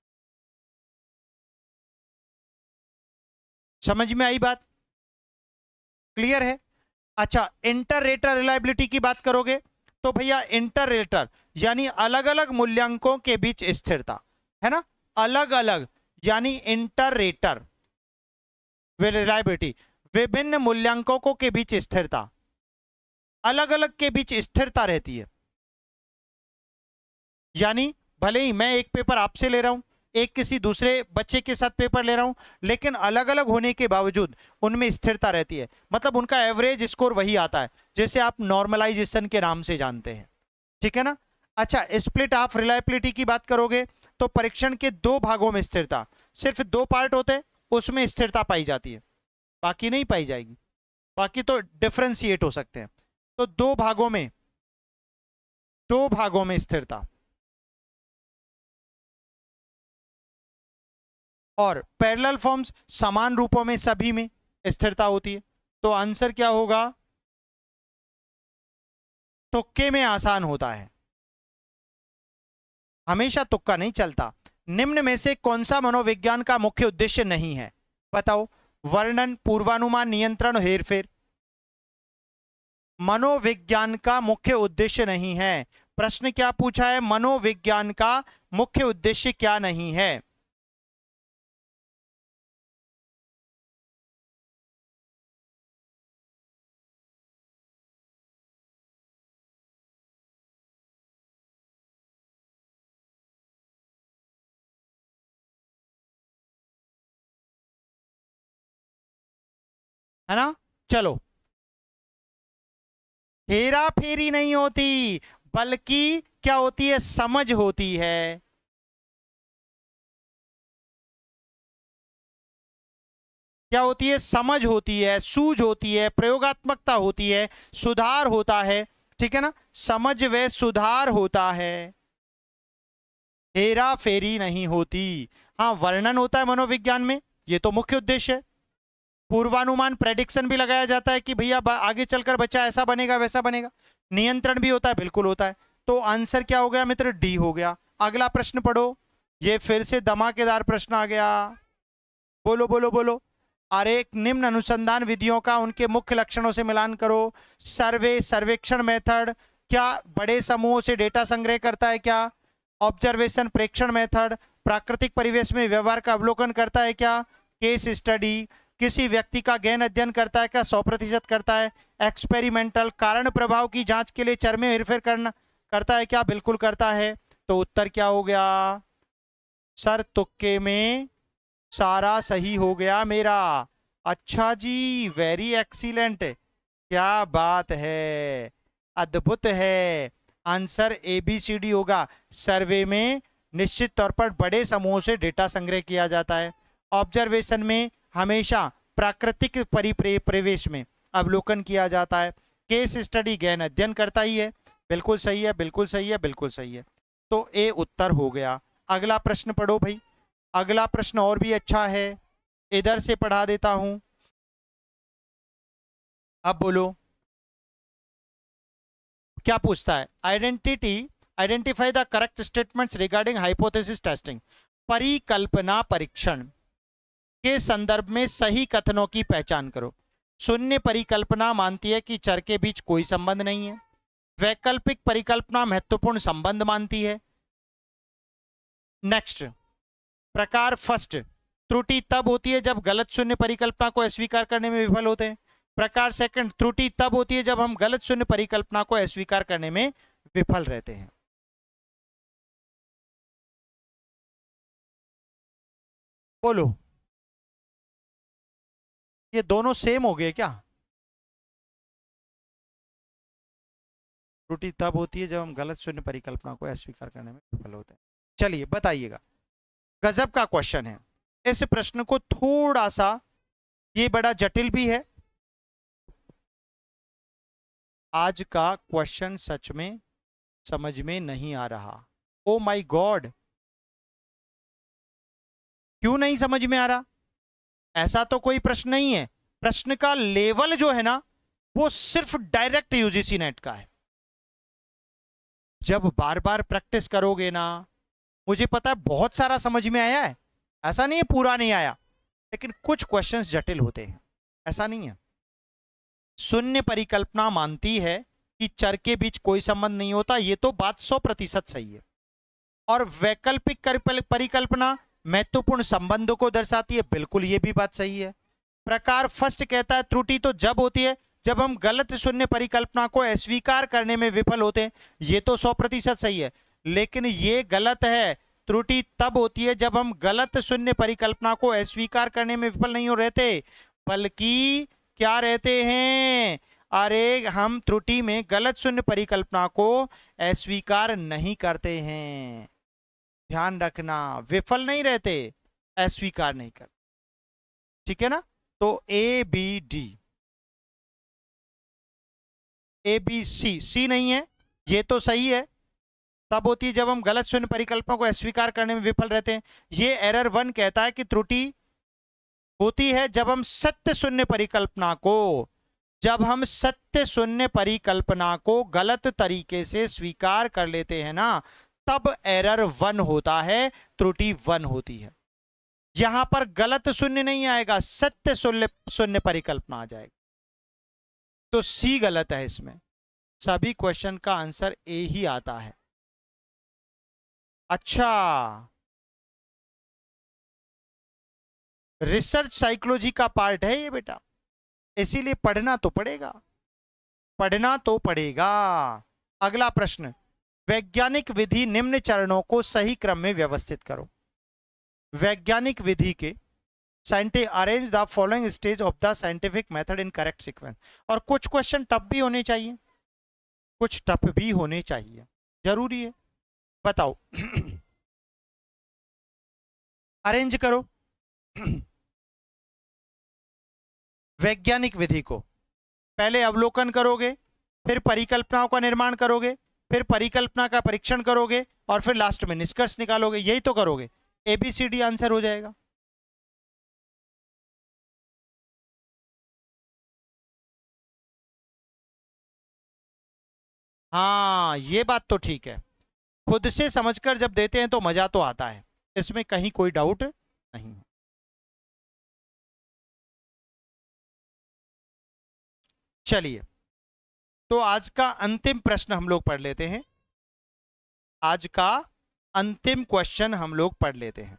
समझ में आई बात? क्लियर है? अच्छा, इंटर रेटर रिलायबिलिटी की बात करोगे तो भैया इंटर रेटर यानी अलग अलग मूल्यांकों के बीच स्थिरता, है ना, अलग अलग, यानी इंटर रेटर रिलायबिलिटी, विभिन्न मूल्यांकों के बीच स्थिरता, अलग अलग के बीच स्थिरता रहती है। यानी भले ही मैं एक पेपर आपसे ले रहा हूं, एक किसी दूसरे बच्चे के साथ पेपर ले रहा हूं, लेकिन अलग अलग होने के बावजूद उनमें स्थिरता रहती है, मतलब उनका एवरेज स्कोर वही आता है, जैसे आप नॉर्मलाइजेशन के नाम से जानते हैं। ठीक है ना। अच्छा, स्प्लिट हाफ रिलायबिलिटी की बात करोगे तो परीक्षण के दो भागों में स्थिरता, सिर्फ दो पार्ट होते हैं उसमें स्थिरता पाई जाती है, बाकी नहीं पाई जाएगी, बाकी तो डिफ्रेंशिएट हो सकते हैं। तो दो भागों में, दो भागों में स्थिरता। और पैरेलल फॉर्म्स, समान रूपों में सभी में स्थिरता होती है। तो आंसर क्या होगा? तुक्के में आसान होता है, हमेशा तुक्का नहीं चलता। निम्न में से कौन सा मनोविज्ञान का मुख्य उद्देश्य नहीं है? बताओ। वर्णन, पूर्वानुमान, नियंत्रण, हेरफेर। मनोविज्ञान का मुख्य उद्देश्य नहीं है। प्रश्न क्या पूछा है? मनोविज्ञान का मुख्य उद्देश्य क्या नहीं है? है ना। चलो, हेरा फेरी नहीं होती, बल्कि क्या होती है, समझ होती है। क्या होती है, समझ होती है, सूझ होती है, प्रयोगात्मकता होती है, सुधार होता है, ठीक है ना, समझ व सुधार होता है, हेरा फेरी नहीं होती। हाँ, वर्णन होता है मनोविज्ञान में, ये तो मुख्य उद्देश्य है। पूर्वानुमान, प्रेडिक्शन भी लगाया जाता है कि भैया आगे चलकर बच्चा ऐसा बनेगा वैसा बनेगा। नियंत्रण भी होता है, बिल्कुल होता है। तो आंसर क्या हो गया मित्र, डी हो गया। अगला प्रश्न पढ़ो, ये फिर से धमाकेदार प्रश्न आ गया। बोलो बोलो बोलो। अरे, निम्न अनुसंधान विधियों का उनके मुख्य लक्षणों से मिलान करो। सर्वे, सर्वेक्षण मेथड, क्या बड़े समूहों से डेटा संग्रह करता है क्या? ऑब्जर्वेशन, प्रेक्षण मेथड, प्राकृतिक परिवेश में व्यवहार का अवलोकन करता है क्या? केस स्टडी, किसी व्यक्ति का गहन अध्ययन करता है क्या? 100% करता है। एक्सपेरिमेंटल, कारण प्रभाव की जांच के लिए चर में हेरफेर करना करता है क्या? बिल्कुल करता है। तो उत्तर क्या हो गया सर? तुक्के में सारा सही हो गया मेरा। अच्छा जी, वेरी एक्सीलेंट, क्या बात है, अद्भुत है। आंसर ABCD होगा। सर्वे में निश्चित तौर पर बड़े समूहों से डेटा संग्रह किया जाता है। ऑब्जर्वेशन में हमेशा प्राकृतिक परिवेश में अवलोकन किया जाता है। केस स्टडी गहन अध्ययन करता ही है। बिल्कुल सही है, बिल्कुल सही है, बिल्कुल सही है। तो ए उत्तर हो गया। अगला प्रश्न पढ़ो भाई। अगला प्रश्न और भी अच्छा है, इधर से पढ़ा देता हूं। अब बोलो, क्या पूछता है? Identify the correct statements regarding hypothesis testing. परिकल्पना परीक्षण के संदर्भ में सही कथनों की पहचान करो। शून्य परिकल्पना मानती है कि चर के बीच कोई संबंध नहीं है। वैकल्पिक परिकल्पना महत्वपूर्ण संबंध मानती है। नेक्स्ट, प्रकार फर्स्ट, त्रुटि तब होती है जब गलत शून्य परिकल्पना को अस्वीकार करने में विफल होते हैं। प्रकार सेकंड, त्रुटि तब होती है जब हम गलत शून्य परिकल्पना को अस्वीकार करने में विफल रहते हैं। बोलो, ये दोनों सेम हो गए क्या? त्रुटि तब होती है जब हम गलत शून्य परिकल्पना को अस्वीकार करने में विफल होते हैं। चलिए बताइएगा, गजब का क्वेश्चन है। इस प्रश्न को थोड़ा सा, ये बड़ा जटिल भी है। आज का क्वेश्चन सच में समझ में नहीं आ रहा। ओ माय गॉड, क्यों नहीं समझ में आ रहा? ऐसा तो कोई प्रश्न नहीं है। प्रश्न का लेवल जो है ना, वो सिर्फ डायरेक्ट यूजीसी नेट का है। जब बार बार प्रैक्टिस करोगे ना, मुझे पता है बहुत सारा समझ में आया है, ऐसा नहीं है पूरा नहीं आया, लेकिन कुछ क्वेश्चंस जटिल होते हैं, ऐसा नहीं है। शून्य परिकल्पना मानती है कि चर के बीच कोई संबंध नहीं होता, ये तो बात 100% सही है। और वैकल्पिक परिकल्पना महत्वपूर्ण संबंधों को दर्शाती है, बिल्कुल ये भी बात सही है। प्रकार फर्स्ट कहता है त्रुटि तो जब होती है जब हम गलत शून्य परिकल्पना को अस्वीकार करने में विफल होते हैं, ये तो 100% सही है। लेकिन ये गलत है, त्रुटि तब होती है जब हम गलत शून्य परिकल्पना को अस्वीकार करने में विफल नहीं हो रहते, बल्कि क्या रहते हैं? अरे, हम त्रुटि में गलत शून्य परिकल्पना को अस्वीकार नहीं करते हैं। ध्यान रखना, विफल नहीं रहते, अस्वीकार नहीं करते, ठीक है ना। तो ABD, ABC, सी नहीं है, ये तो सही है। तब होती है जब हम गलत शून्य परिकल्पना को अस्वीकार करने में विफल रहते हैं। ये एरर 1 कहता है कि त्रुटि होती है जब हम सत्य शून्य परिकल्पना को गलत तरीके से स्वीकार कर लेते हैं ना, तब एरर 1 होता है, त्रुटि 1 होती है। यहां पर गलत शून्य नहीं आएगा, सत्य शून्य परिकल्पना आ जाएगा। तो सी गलत है इसमें। सभी क्वेश्चन का आंसर ए ही आता है। अच्छा, रिसर्च साइकोलॉजी का पार्ट है ये बेटा, इसीलिए पढ़ना तो पड़ेगा, पढ़ना तो पड़ेगा। अगला प्रश्न, वैज्ञानिक विधि निम्न चरणों को सही क्रम में व्यवस्थित करो। वैज्ञानिक विधि के scientific arrange the following stage of the scientific method in correct sequence. और कुछ क्वेश्चन टफ भी होने चाहिए, कुछ टफ भी होने चाहिए, जरूरी है। बताओ अरेंज करो वैज्ञानिक विधि को। पहले अवलोकन करोगे, फिर परिकल्पनाओं का निर्माण करोगे, फिर परिकल्पना का परीक्षण करोगे, और फिर लास्ट में निष्कर्ष निकालोगे। यही तो करोगे, ABCD आंसर हो जाएगा। हाँ, ये बात तो ठीक है, खुद से समझकर जब देते हैं तो मजा तो आता है, इसमें कहीं कोई डाउट नहीं है। चलिए, तो आज का अंतिम प्रश्न हम लोग पढ़ लेते हैं। आज का अंतिम क्वेश्चन हम लोग पढ़ लेते हैं।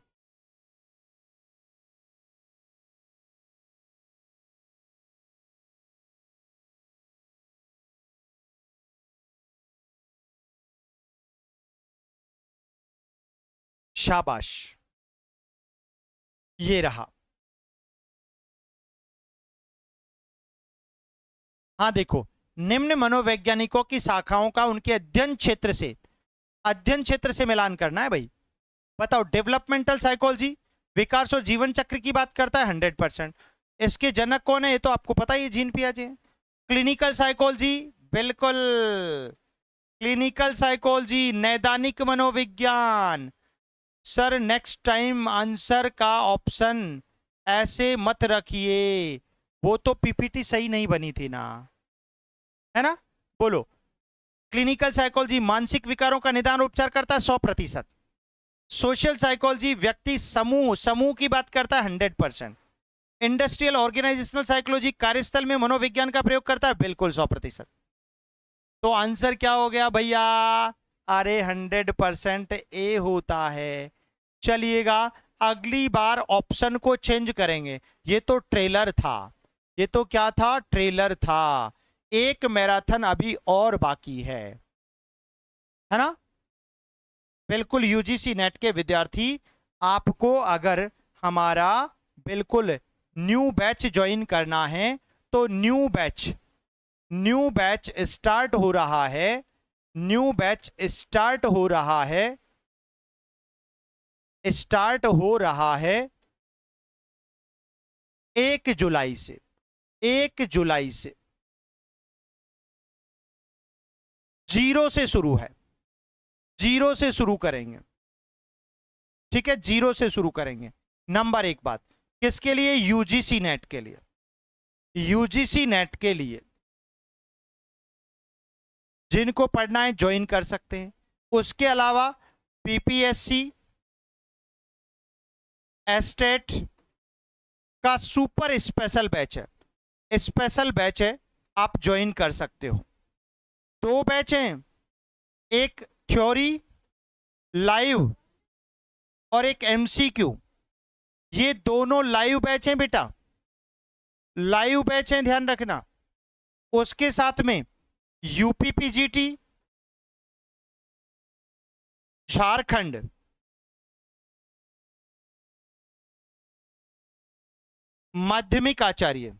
शाबाश, ये रहा। हाँ देखो, निम्न मनोवैज्ञानिकों की शाखाओं का उनके अध्ययन क्षेत्र से मिलान करना है भाई। बताओ, डेवलपमेंटल साइकोलॉजी विकास और जीवन चक्र की बात करता है 100%। इसके जनक कौन है ये तो आपको पता ही है, जीन पियाजे। क्लिनिकल साइकोलॉजी, बिल्कुल क्लिनिकल साइकोलॉजी, नैदानिक मनोविज्ञान। सर नेक्स्ट टाइम आंसर का ऑप्शन ऐसे मत रखिए, वो तो पीपीटी सही नहीं बनी थी ना, है ना। बोलो, क्लिनिकल साइकोलॉजी मानसिक विकारों का निदान और उपचार करता है 100%। सोशल साइकोलॉजी व्यक्ति समूह की बात करता है 100%। इंडस्ट्रियल ऑर्गेनाइजेशनल साइकोलॉजी कार्यस्थल में मनोविज्ञान का प्रयोग करता है, बिल्कुल 100%। तो आंसर क्या हो गया भैया? अरे 100% ए होता है। चलिएगा, अगली बार ऑप्शन को चेंज करेंगे। ये तो ट्रेलर था, ये तो क्या था? ट्रेलर था। एक मैराथन अभी और बाकी है ना। बिल्कुल यूजीसी नेट के विद्यार्थी, आपको अगर हमारा बिल्कुल न्यू बैच ज्वाइन करना है तो न्यू बैच स्टार्ट हो रहा है। न्यू बैच स्टार्ट हो रहा है 1 जुलाई से। 1 जुलाई से 0 से शुरू है, 0 से शुरू करेंगे, ठीक है, 0 से शुरू करेंगे। नंबर 1 बात, किसके लिए? यूजीसी नेट के लिए। यूजीसी नेट के लिए जिनको पढ़ना है ज्वाइन कर सकते हैं। उसके अलावा पीपीएससी एस्टेट का सुपर स्पेशल बैच है, आप ज्वाइन कर सकते हो। 2 बैच हैं, एक थ्योरी लाइव और एक एमसीक्यू। ये दोनों लाइव बैच हैं बेटा, लाइव बैच हैं, ध्यान रखना। उसके साथ में यूपीपीजीटी झारखंड, माध्यमिक आचार्य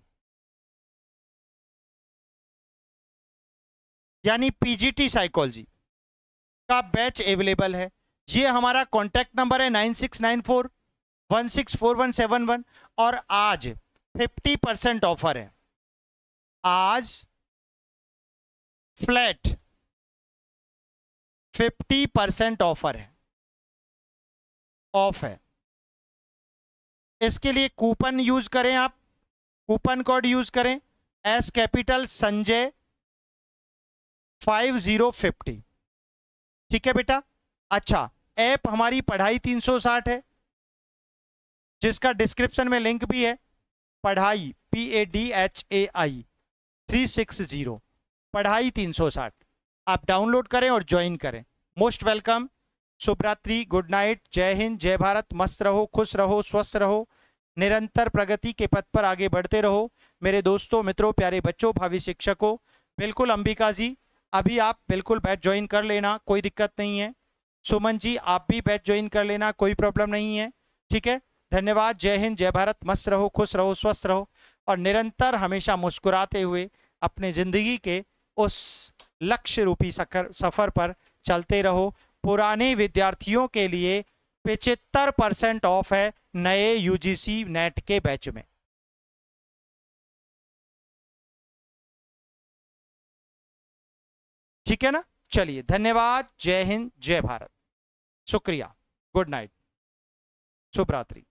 यानी पीजीटी साइकोलॉजी का बैच अवेलेबल है। ये हमारा कॉन्टैक्ट नंबर है 9694164171। और आज 50% ऑफर है, आज फ्लैट 50% ऑफर है, ऑफ है। इसके लिए कूपन यूज करें, आप कूपन कोड यूज करें एस कैपिटल संजय 5050, ठीक है बेटा। अच्छा, ऐप हमारी पढ़ाई 360 है, जिसका डिस्क्रिप्शन में लिंक भी है। पढ़ाई PADHAI 360, पढ़ाई 360, आप डाउनलोड करें और ज्वाइन करें। Most welcome. शुभ रात्रि, गुड नाइट, जय हिंद, जय भारत। मस्त रहो, खुश रहो, स्वस्थ रहो, निरंतर प्रगति के पथ पर आगे बढ़ते रहो। मेरे दोस्तों, मित्रों, प्यारे बच्चों, भावी शिक्षकों, बिल्कुल अंबिका जी, अभी आप बिल्कुल बैच ज्वाइन कर लेना, कोई दिक्कत नहीं है। सुमन जी, आप भी बैच ज्वाइन कर लेना, कोई प्रॉब्लम नहीं है, ठीक है। धन्यवाद। जय हिंद, जय भारत। मस्त रहो, खुश रहो, स्वस्थ रहो और निरंतर हमेशा मुस्कुराते हुए अपने जिंदगी के उस लक्ष्य रूपी सफर पर चलते रहो। पुराने विद्यार्थियों के लिए 75% ऑफ है नए यूजीसी नेट के बैच में। ठीक है ना? चलिए, धन्यवाद। जय हिंद, जय भारत। शुक्रिया। गुड नाइट, शुभ रात्रि।